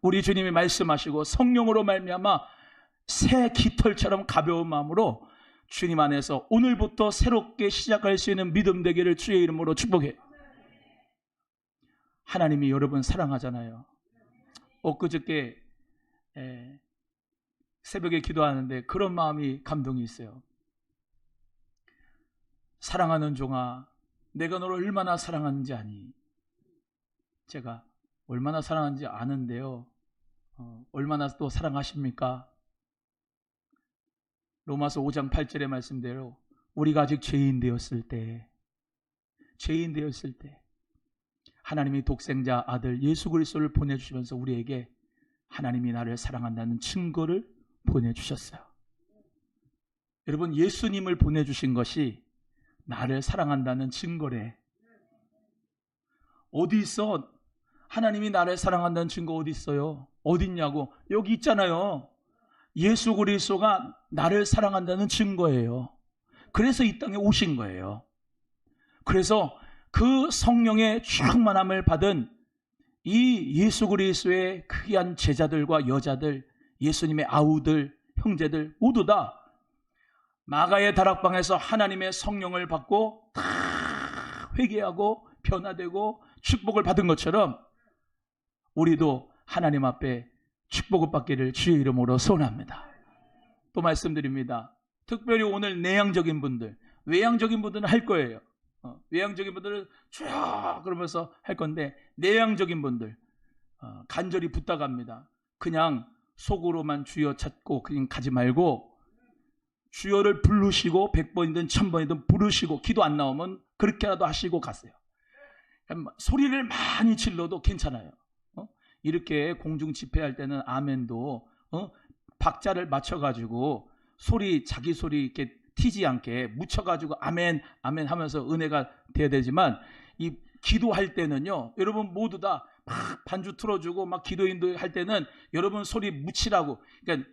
우리 주님이 말씀하시고 성령으로 말미암아 새 깃털처럼 가벼운 마음으로 주님 안에서 오늘부터 새롭게 시작할 수 있는 믿음 되기를 주의 이름으로 축복해요. 하나님이 여러분 사랑하잖아요. 엊그저께 새벽에 기도하는데 그런 마음이 감동이 있어요. 사랑하는 종아, 내가 너를 얼마나 사랑하는지 아니? 제가 얼마나 사랑하는지 아는데요. 얼마나 또 사랑하십니까? 로마서 5장 8절의 말씀대로 우리가 아직 죄인 되었을 때 하나님이 독생자 아들 예수 그리스도를 보내주시면서 우리에게 하나님이 나를 사랑한다는 증거를 보내주셨어요. 여러분, 예수님을 보내주신 것이 나를 사랑한다는 증거래. 어디 있어? 하나님이 나를 사랑한다는 증거 어디 있어요? 어디 있냐고? 여기 있잖아요. 예수 그리스도가 나를 사랑한다는 증거예요. 그래서 이 땅에 오신 거예요. 그래서 그 성령의 충만함을 받은 이 예수 그리스도의 귀한 제자들과 여자들, 예수님의 아우들, 형제들 모두 다 마가의 다락방에서 하나님의 성령을 받고 다 회개하고 변화되고 축복을 받은 것처럼 우리도 하나님 앞에 축복을 받기를 주의 이름으로 소원합니다. 또 말씀드립니다. 특별히 오늘 내향적인 분들, 외향적인 분들은 할 거예요. 외향적인 분들은 쭉 그러면서 할 건데 내향적인 분들 간절히 부탁합니다. 그냥 속으로만 주여 찾고 그냥 가지 말고 주여를 부르시고 100번이든 1000번이든 부르시고 기도 안 나오면 그렇게라도 하시고 가세요. 소리를 많이 질러도 괜찮아요. 이렇게 공중 집회할 때는 아멘도 박자를 맞춰가지고 자기 소리 이렇게 튀지 않게 묻혀가지고 아멘 아멘 하면서 은혜가 돼야 되지만 이 기도할 때는요, 여러분 모두 다 막 반주 틀어주고 막 기도 인도할 때는 여러분 소리 묻히라고, 그러니까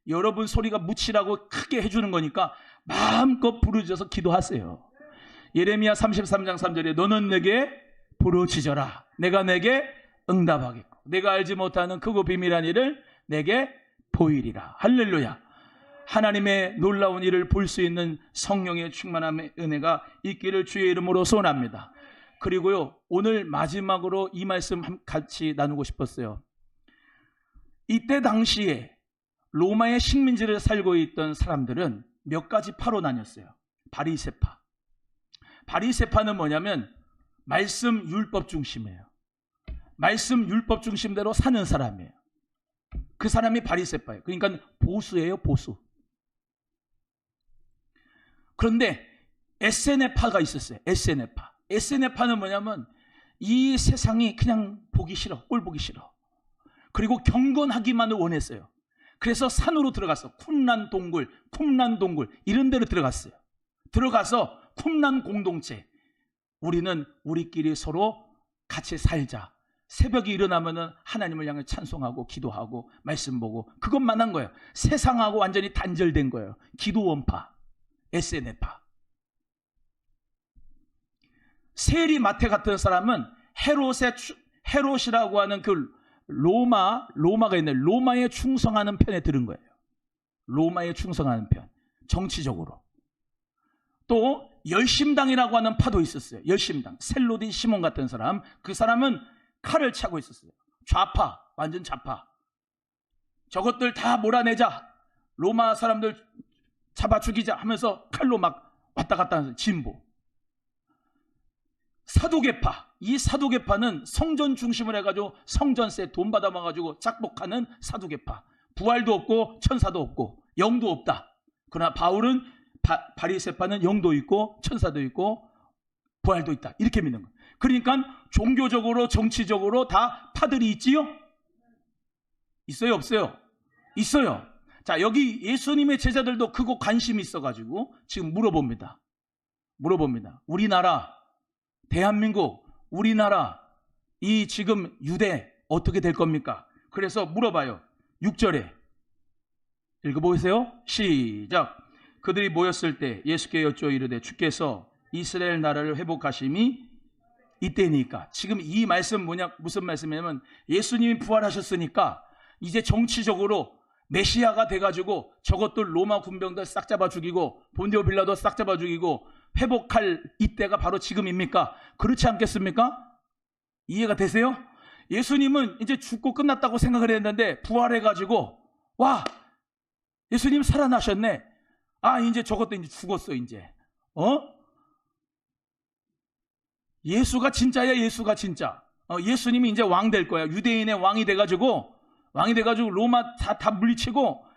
여러분 소리가 묻히라고 크게 해주는 거니까 마음껏 부르짖어서 기도하세요. 예레미야 33장 3절에 너는 내게 부르짖어라. 내가 내게 응답하겠고 내가 알지 못하는 크고 비밀한 일을 내게 보이리라. 할렐루야. 하나님의 놀라운 일을 볼 수 있는 성령의 충만함의 은혜가 있기를 주의 이름으로 소원합니다. 그리고요, 오늘 마지막으로 이 말씀 같이 나누고 싶었어요. 이때 당시에 로마의 식민지를 살고 있던 사람들은 몇 가지 파로 나뉘었어요. 바리새파. 바리새파는 뭐냐면 말씀 율법 중심이에요. 말씀 율법 중심대로 사는 사람이에요. 그 사람이 바리새파예요. 그러니까 보수예요, 보수. 그런데 에세네파가 있었어요. 에세네파. 에세네파는 뭐냐면 이 세상이 그냥 보기 싫어. 꼴 보기 싫어. 그리고 경건하기만을 원했어요. 그래서 산으로 들어갔어. 쿰란 동굴, 쿰란 동굴 이런 데로 들어갔어요. 들어가서 쿰란 공동체, 우리는 우리끼리 서로 같이 살자. 새벽에 일어나면은 하나님을 향해 찬송하고 기도하고 말씀 보고 그것만 한 거예요. 세상하고 완전히 단절된 거예요. 기도 원파, SNF파. 세리마테 같은 사람은 헤롯이라고 하는 그 로마가 있는데 로마에 충성하는 편에 들은 거예요. 로마에 충성하는 편. 정치적으로. 또 열심당이라고 하는 파도 있었어요. 열심당. 셀로디 시몬 같은 사람. 그 사람은 칼을 차고 있었어요. 좌파, 완전 좌파. 저것들 다 몰아내자. 로마 사람들 잡아 죽이자 하면서 칼로 막 왔다 갔다 하는 진보. 사도계파. 이 사도계파는 성전 중심을 해가지고 성전세 돈 받아먹어가지고 작복하는 사도계파. 부활도 없고 천사도 없고 영도 없다. 그러나 바울은 바리새파는 영도 있고 천사도 있고 부활도 있다. 이렇게 믿는 거예요. 그러니까 종교적으로 정치적으로 다 파들이 있지요? 있어요? 없어요? 있어요. 자, 여기 예수님의 제자들도 그거 관심이 있어가지고 지금 물어봅니다. 우리나라, 대한민국, 우리나라, 이 지금 유대 어떻게 될 겁니까? 그래서 물어봐요. 6절에 읽어보세요. 시작. 그들이 모였을 때 예수께 여쭈어 이르되 주께서 이스라엘 나라를 회복하심이 이때니까. 지금 이 말씀 무슨 말씀이냐면 예수님이 부활하셨으니까 이제 정치적으로 메시아가 돼가지고 저것들 로마 군병들 싹 잡아 죽이고 본디오 빌라도 싹 잡아 죽이고 회복할 이때가 바로 지금입니까? 그렇지 않겠습니까? 이해가 되세요? 예수님은 이제 죽고 끝났다고 생각을 했는데 부활해가지고 와, 예수님 살아나셨네. 아, 이제 저것도 이제 죽었어. 이제 예수가 진짜야. 예수가 진짜. 예수님이 이제 왕 될 거야. 유대인의 왕이 돼가지고 로마 다 물리치고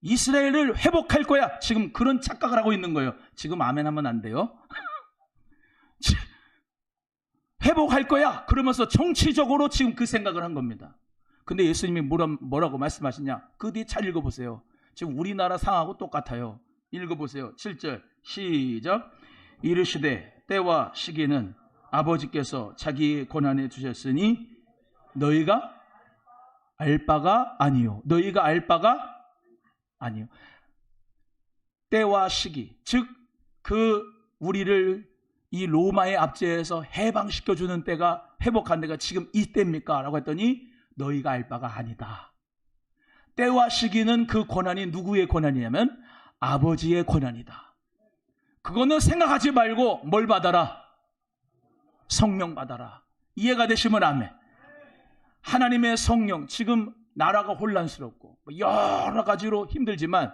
이스라엘을 회복할 거야. 지금 그런 착각을 하고 있는 거예요. 지금 아멘 하면 안 돼요. 회복할 거야. 그러면서 정치적으로 지금 그 생각을 한 겁니다. 근데 예수님이 뭐라고 말씀하시냐? 그 뒤에 잘 읽어보세요. 지금 우리나라 상하고 똑같아요. 읽어보세요. 7절 시작. 이르시되 때와 시기는 아버지께서 자기 권한에 두셨으니 너희가 알 바가 아니요. 너희가 알 바가 아니요. 때와 시기, 즉 그 우리를 이 로마의 압제에서 해방시켜주는 때가, 회복한 때가 지금 이때입니까? 라고 했더니 너희가 알 바가 아니다. 때와 시기는 그 권한이 누구의 권한이냐면 아버지의 권한이다. 그거는 생각하지 말고 뭘 받아라? 성령 받아라. 이해가 되시면 아멘. 하나님의 성령, 지금 나라가 혼란스럽고 여러 가지로 힘들지만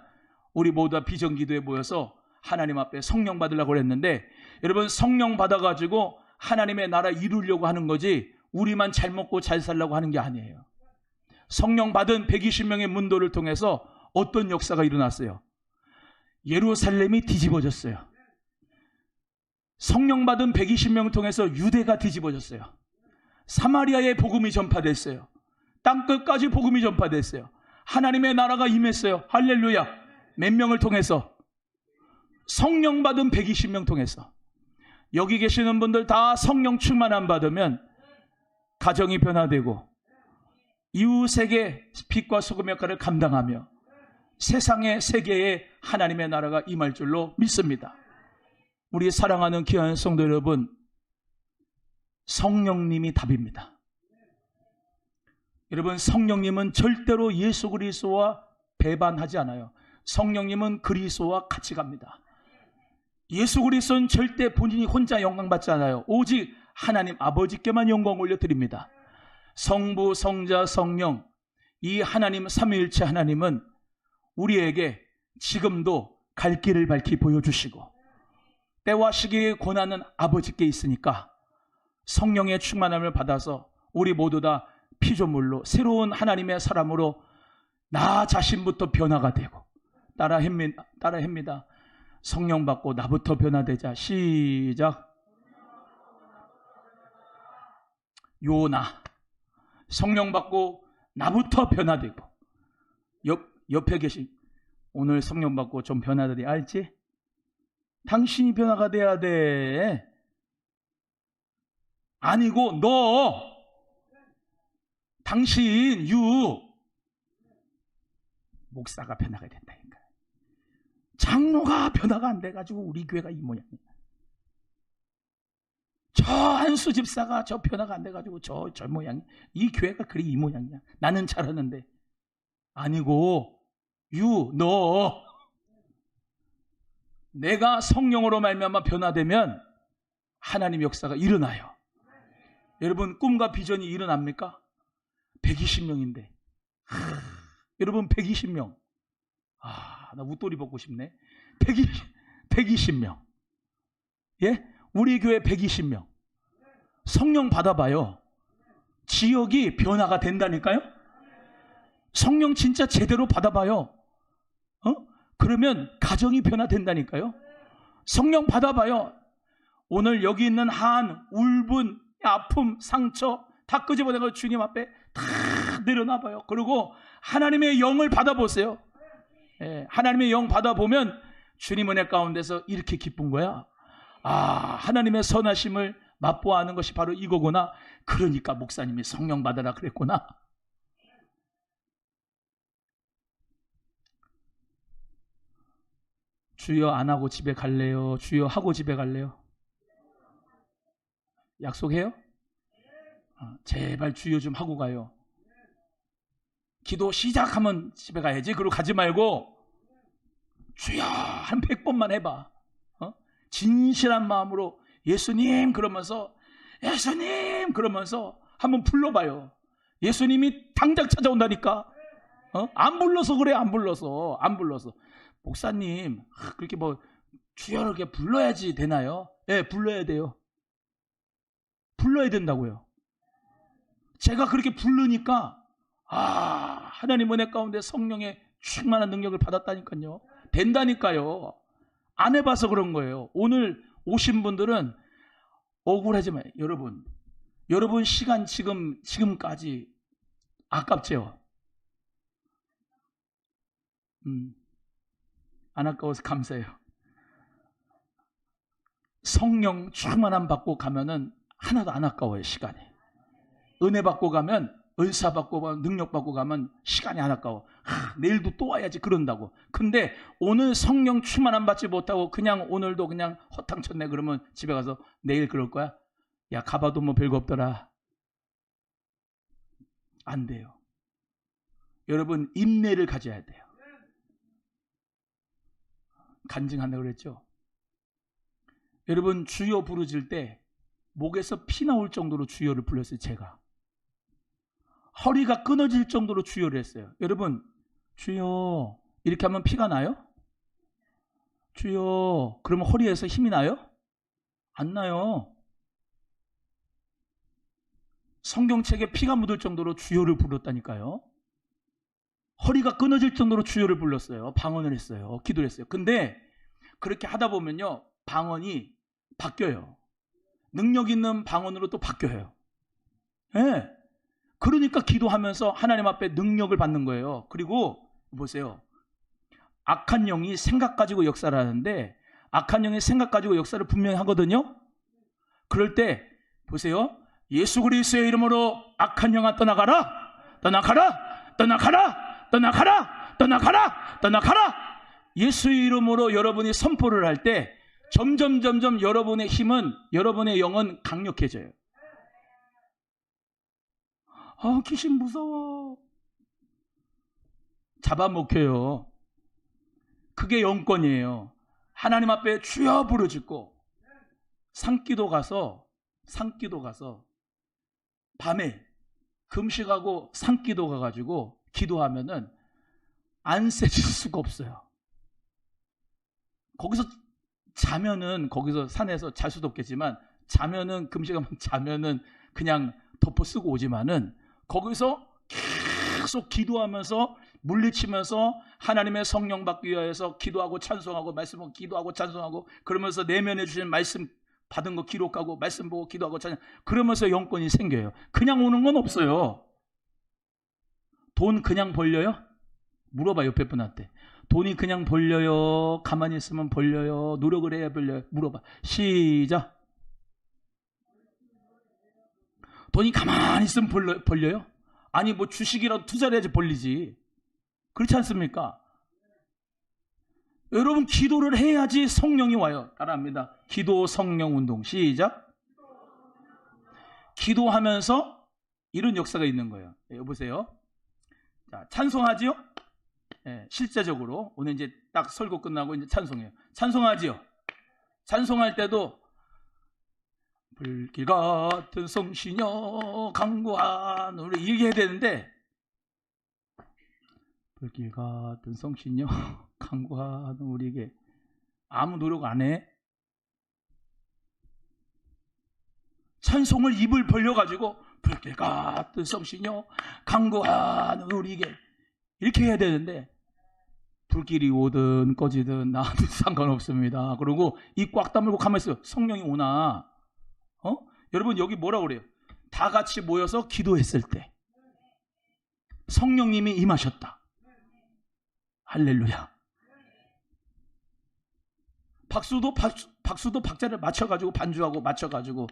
우리 모두 다 비전기도에 모여서 하나님 앞에 성령 받으려고 했는데, 여러분 성령 받아가지고 하나님의 나라 이루려고 하는 거지 우리만 잘 먹고 잘 살려고 하는 게 아니에요. 성령 받은 120명의 문도를 통해서 어떤 역사가 일어났어요? 예루살렘이 뒤집어졌어요. 성령 받은 120명을 통해서 유대가 뒤집어졌어요. 사마리아에 복음이 전파됐어요. 땅끝까지 복음이 전파됐어요. 하나님의 나라가 임했어요. 할렐루야. 몇 명을 통해서? 성령 받은 120명 통해서. 여기 계시는 분들 다 성령 충만함 받으면 가정이 변화되고 이웃에게 빛과 소금 역할을 감당하며 세상의 세계에 하나님의 나라가 임할 줄로 믿습니다. 우리 사랑하는 귀한 성도 여러분, 성령님이 답입니다. 여러분, 성령님은 절대로 예수 그리스도와 배반하지 않아요. 성령님은 그리스도와 같이 갑니다. 예수 그리스도는 절대 본인이 혼자 영광 받지 않아요. 오직 하나님 아버지께만 영광 올려드립니다. 성부, 성자, 성령, 이 하나님 삼위일체 하나님은 우리에게 지금도 갈 길을 밝히 보여주시고 때와 시기의 권한은 아버지께 있으니까 성령의 충만함을 받아서 우리 모두 다 피조물로 새로운 하나님의 사람으로 나 자신부터 변화가 되고 따라합니다. 성령 받고 나부터 변화되자. 시작. 요나. 성령 받고 나부터 변화되고 옆에 계신 오늘 성령 받고 좀 변화들이 알지? 당신이 변화가 돼야 돼. 아니고 너, 당신, 목사가 변화가 된다니까. 장로가 변화가 안 돼가지고 우리 교회가 이 모양이야. 저 한수 집사가 저 변화가 안 돼가지고 저 모양이야. 이 교회가 그리 이 모양이야. 나는 잘하는데. 아니고 너, 내가 성령으로 말미암아 변화되면 하나님 역사가 일어나요. 여러분, 꿈과 비전이 일어납니까? 120명인데 여러분 120명. 나 웃돌이 벗고 싶네. 120명. 예? 우리 교회 120명. 성령 받아봐요. 지역이 변화가 된다니까요. 성령 진짜 제대로 받아봐요. 그러면 가정이 변화된다니까요. 성령 받아봐요. 오늘 여기 있는 한, 울분, 아픔, 상처 다 끄집어내고 주님 앞에 다 내려놔봐요. 그리고 하나님의 영을 받아보세요. 하나님의 영 받아보면 주님 은혜 가운데서 이렇게 기쁜 거야. 하나님의 선하심을 맛보아하는 것이 바로 이거구나. 그러니까 목사님이 성령 받으라 그랬구나. 주여 안 하고 집에 갈래요? 주여 하고 집에 갈래요? 약속해요? 제발 주여 좀 하고 가요. 기도 시작하면 집에 가야지. 그리고 가지 말고 주여 한 100번만 해봐. 진실한 마음으로 예수님 그러면서, 예수님 그러면서 한번 불러봐요. 예수님이 당장 찾아온다니까. 안 불러서 그래. 안 불러서. 목사님 그렇게 뭐 주여 이렇게 불러야지 되나요? 예, 불러야 돼요. 불러야 된다고요. 제가 그렇게 부르니까 하나님 은혜 가운데 성령의 충만한 능력을 받았다니까요. 된다니까요. 안 해봐서 그런 거예요. 오늘 오신 분들은 억울하지 마요. 여러분 시간 지금까지 아깝죠? 안 아까워서 감사해요. 성령 충만함 받고 가면은 하나도 안 아까워요. 시간이. 은혜 받고 가면, 은사 받고 가면, 능력 받고 가면 시간이 안 아까워. 내일도 또 와야지 그런다고. 근데 오늘 성령 충만함 받지 못하고 그냥 오늘도 그냥 허탕쳤네 그러면 집에 가서 내일 그럴 거야? 야, 가봐도 뭐 별거 없더라. 안 돼요. 여러분, 인내를 가져야 돼요. 간증한다고 그랬죠? 여러분, 주여 부르질 때 목에서 피 나올 정도로 주여를 불렀어요. 제가 허리가 끊어질 정도로 주여를 했어요. 여러분, 주여 이렇게 하면 피가 나요? 주여 그러면 허리에서 힘이 나요? 안 나요. 성경책에 피가 묻을 정도로 주여를 불렀다니까요. 허리가 끊어질 정도로 주여를 불렀어요. 방언을 했어요. 기도를 했어요. 근데 그렇게 하다 보면요, 방언이 바뀌어요. 능력 있는 방언으로 또 바뀌어요. 네. 그러니까 기도하면서 하나님 앞에 능력을 받는 거예요. 그리고 보세요. 악한 영이 생각 가지고 역사를 하는데 악한 영이 생각 가지고 역사를 분명히 하거든요. 그럴 때 보세요. 예수 그리스도의 이름으로 악한 영아 떠나가라. 떠나가라. 떠나가라. 떠나가라. 떠나가라. 떠나가라. 예수의 이름으로 여러분이 선포를 할 때 점점 여러분의 힘은, 여러분의 영은 강력해져요. 귀신 무서워. 잡아먹혀요. 그게 영권이에요. 하나님 앞에 주여 부르짖고 산기도 가서 밤에 금식하고 산기도 가가지고 기도하면은 안 세질 수가 없어요. 거기서 자면은, 거기서 산에서 잘 수도 없겠지만 자면은, 금식하면 자면은 그냥 덮어 쓰고 오지만은 거기서 계속 기도하면서 물리치면서 하나님의 성령 받기 위해서 기도하고 찬송하고 말씀하고 기도하고 찬송하고 그러면서 내면에 주신 말씀 받은 거 기록하고 말씀 보고 기도하고 찬송, 그러면서 영권이 생겨요. 그냥 오는 건 없어요. 돈 그냥 벌려요? 물어봐, 옆에 분한테. 돈이 그냥 벌려요? 가만히 있으면 벌려요? 노력을 해야 벌려요? 물어봐. 시작. 돈이 가만히 있으면 벌려요? 아니 뭐 주식이라도 투자를 해야지 벌리지. 그렇지 않습니까? 여러분 기도를 해야지 성령이 와요. 따라합니다. 기도 성령 운동. 시작. 기도하면서 이런 역사가 있는 거예요. 여보세요. 자, 찬송하지요? 네, 실제적으로 오늘 이제 딱 설교 끝나고 이제 찬송해요. 찬송하지요? 찬송할 때도 불길 같은 성시녀 강구한 우리 이렇게 해야 되는데, 불길 같은 성시녀 강구한 우리에게 아무 노력 안 해. 찬송을 입을 벌려가지고 불길 같은 성시녀 강구한 우리에게 이렇게 해야 되는데, 불길이 오든 꺼지든 나한테 상관없습니다. 그리고 입 꽉 다물고 가만히 있어요. 성령이 오나? 여러분 여기 뭐라고 그래요? 다 같이 모여서 기도했을 때 성령님이 임하셨다. 할렐루야. 박수도 박자를 맞춰가지고 반주하고 맞춰가지고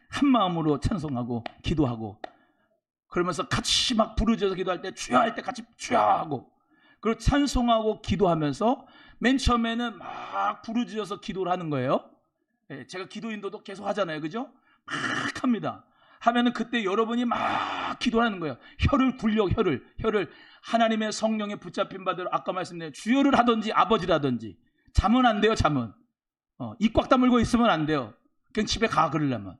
한 마음으로 찬송하고 기도하고, 그러면서 같이 막 부르짖어서 기도할 때 주여 할 때 같이 주여 하고, 그리고 찬송하고 기도하면서 맨 처음에는 막 부르짖어서 기도를 하는 거예요. 제가 기도 인도도 계속 하잖아요. 그죠? 막 합니다. 하면은 그때 여러분이 막 기도하는 거예요. 혀를 굴려, 혀를 하나님의 성령에 붙잡힌 바대로 아까 말씀드린 주여를 하든지 아버지를 하든지. 잠은 안 돼요. 잠은 입 꽉 다물고 있으면 안 돼요. 그냥 집에 가 그러려면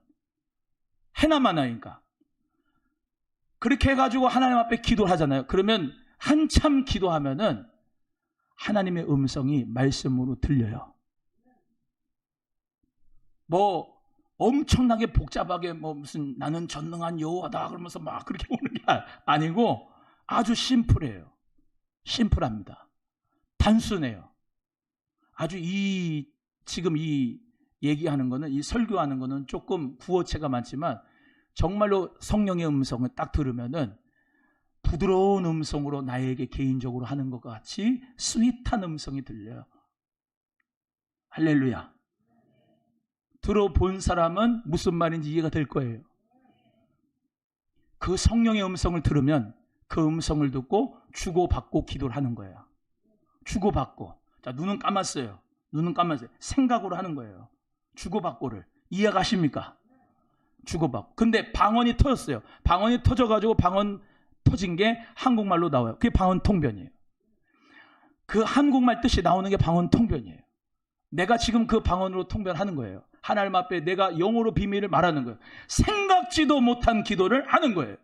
해나만 하니까. 그렇게 해가지고 하나님 앞에 기도를 하잖아요. 그러면 한참 기도하면은 하나님의 음성이 말씀으로 들려요. 뭐 엄청나게 복잡하게 뭐 무슨 나는 전능한 여호와다 그러면서 막 그렇게 오는 게 아니고 아주 심플해요. 심플합니다. 단순해요. 아주 지금 이 얘기하는 거는, 이 설교하는 거는 조금 구어체가 많지만 정말로 성령의 음성을 딱 들으면은 부드러운 음성으로 나에게 개인적으로 하는 것 같이 스윗한 음성이 들려요. 할렐루야. 들어본 사람은 무슨 말인지 이해가 될 거예요. 그 성령의 음성을 들으면 그 음성을 듣고 주고받고 기도를 하는 거예요. 주고받고. 자, 눈은 감았어요. 생각으로 하는 거예요. 주고받고를. 이해가십니까? 주고받고. 근데 방언이 터졌어요. 방언이 터져가지고 방언 터진 게 한국말로 나와요. 그게 방언 통변이에요. 그 한국말 뜻이 나오는 게 방언 통변이에요. 내가 지금 그 방언으로 통변하는 거예요. 하나님 앞에 내가 영어로 비밀을 말하는 거예요. 생각지도 못한 기도를 하는 거예요.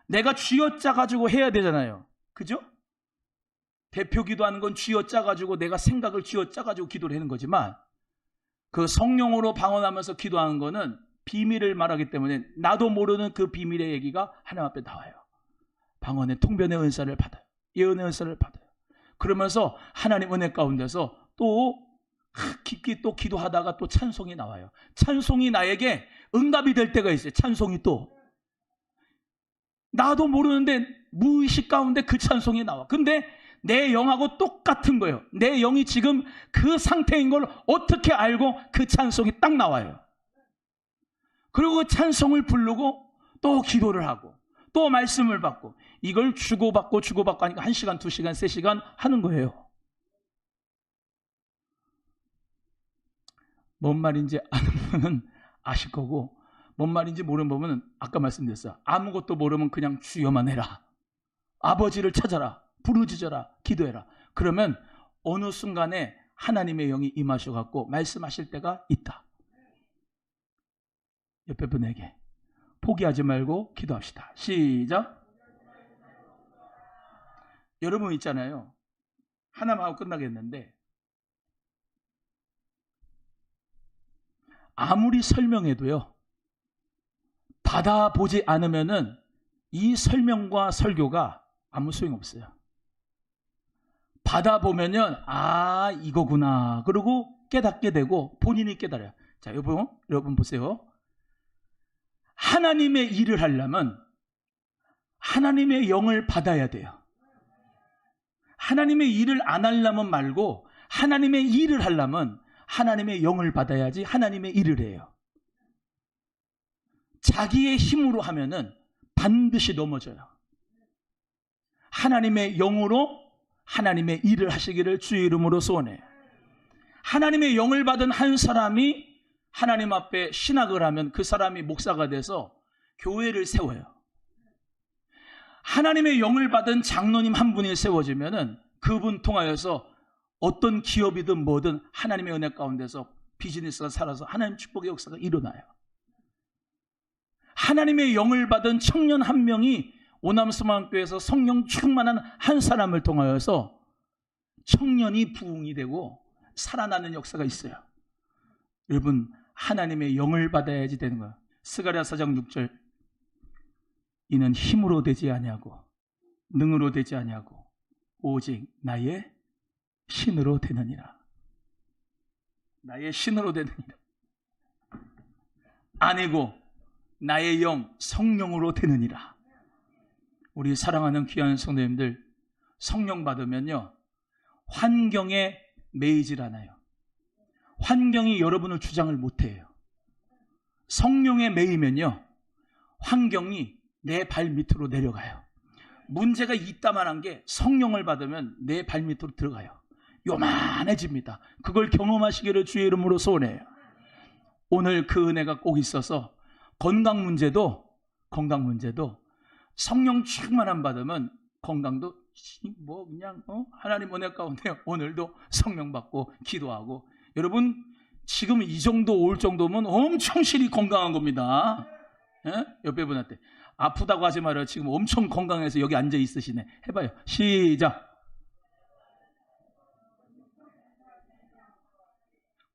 내가 쥐어짜 가지고 해야 되잖아요. 그죠? 대표 기도하는 건 쥐어짜 가지고 내가 생각을 쥐어짜 가지고 기도를 하는 거지만, 그 성령으로 방언하면서 기도하는 거는 비밀을 말하기 때문에 나도 모르는 그 비밀의 얘기가 하나님 앞에 나와요. 방언의 통변의 은사를 받아요. 예언의 은사를 받아요. 그러면서 하나님 은혜 가운데서 또 깊게 또 기도하다가 또 찬송이 나와요. 찬송이 나에게 응답이 될 때가 있어요. 찬송이 또 나도 모르는데 무의식 가운데 그 찬송이 나와. 근데 내 영하고 똑같은 거예요. 내 영이 지금 그 상태인 걸 어떻게 알고 그 찬송이 딱 나와요. 그리고 그 찬송을 부르고 또 기도를 하고 또 말씀을 받고, 이걸 주고받고 하니까 1시간, 2시간, 3시간 하는 거예요. 뭔 말인지 아는 분은 아실 거고, 뭔 말인지 모르는 분은 아까 말씀드렸어요. 아무것도 모르면 그냥 주여만 해라. 아버지를 찾아라. 부르짖어라. 기도해라. 그러면 어느 순간에 하나님의 영이 임하셔갖고 말씀하실 때가 있다. 옆에 분에게 포기하지 말고 기도합시다. 시작. 여러분 있잖아요. 하나만 하고 끝나겠는데, 아무리 설명해도요, 받아보지 않으면은 이 설명과 설교가 아무 소용없어요. 받아보면은 아 이거구나 그러고 깨닫게 되고 본인이 깨달아요. 자, 여러분 보세요. 하나님의 일을 하려면 하나님의 영을 받아야 돼요. 하나님의 일을 안 하려면 말고 하나님의 일을 하려면 하나님의 영을 받아야지 하나님의 일을 해요. 자기의 힘으로 하면은 반드시 넘어져요. 하나님의 영으로 하나님의 일을 하시기를 주의 이름으로 소원해요. 하나님의 영을 받은 한 사람이 하나님 앞에 신학을 하면 그 사람이 목사가 돼서 교회를 세워요. 하나님의 영을 받은 장로님 한 분이 세워지면은 그분 통하여서 어떤 기업이든 뭐든 하나님의 은혜 가운데서 비즈니스가 살아서 하나님 축복의 역사가 일어나요. 하나님의 영을 받은 청년 한 명이 오남소망교회에서 성령 충만한 한 사람을 통하여서 청년이 부흥이 되고 살아나는 역사가 있어요. 여러분, 하나님의 영을 받아야지 되는 거예요. 스가랴 4장 6절, 이는 힘으로 되지 아니하고 능으로 되지 아니하고 오직 나의 신으로 되느니라. 나의 신으로 되느니라. 아니고 나의 영 성령으로 되느니라. 우리 사랑하는 귀한 성도님들, 성령 받으면요 환경에 매이질 않아요. 환경이 여러분을 주장을 못해요. 성령에 매이면요 환경이 내 발 밑으로 내려가요. 문제가 있다만한 게 성령을 받으면 내 발 밑으로 들어가요. 요만해집니다. 그걸 경험하시기를 주의 이름으로 소원해요. 오늘 그 은혜가 꼭 있어서 건강 문제도 성령 충만함 받으면 건강도 뭐 그냥 하나님 은혜 가운데 오늘도 성령 받고 기도하고, 여러분 지금 이 정도 올 정도면 엄청 실이 건강한 겁니다. 예? 옆에 분한테 아프다고 하지 말아요. 지금 엄청 건강해서 여기 앉아 있으시네. 해봐요. 시작.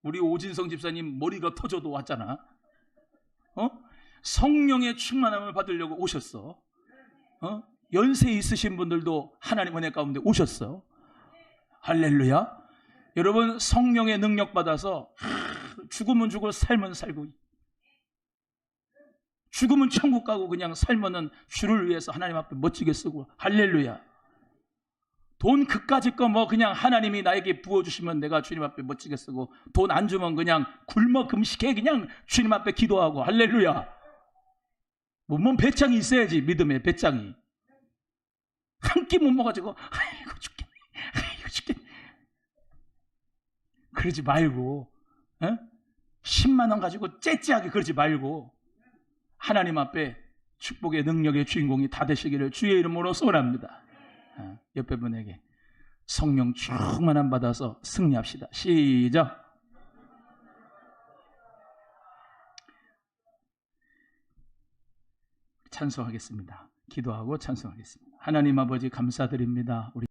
우리 오진성 집사님 머리가 터져도 왔잖아. 성령의 충만함을 받으려고 오셨어. 연세 있으신 분들도 하나님 은혜 가운데 오셨어. 할렐루야. 여러분 성령의 능력 받아서 죽으면 죽고 살면 살고, 죽으면 천국 가고 그냥 살면은 주를 위해서 하나님 앞에 멋지게 쓰고. 할렐루야. 돈 그까짓 거 뭐 그냥 하나님이 나에게 부어주시면 내가 주님 앞에 멋지게 쓰고, 돈 안 주면 그냥 굶어 금식해 그냥 주님 앞에 기도하고. 할렐루야. 몸 배짱이 있어야지. 믿음의 배짱이. 한 끼 못 먹어가지고 아이고 죽겠네, 아이고 죽겠네 그러지 말고 10만 원 가지고 째째하게 그러지 말고 하나님 앞에 축복의 능력의 주인공이 다 되시기를 주의 이름으로 소원합니다. 옆에 분에게 성령 충만함 받아서 승리합시다. 시작. 찬송하겠습니다. 기도하고 찬송하겠습니다. 하나님 아버지 감사드립니다. 우리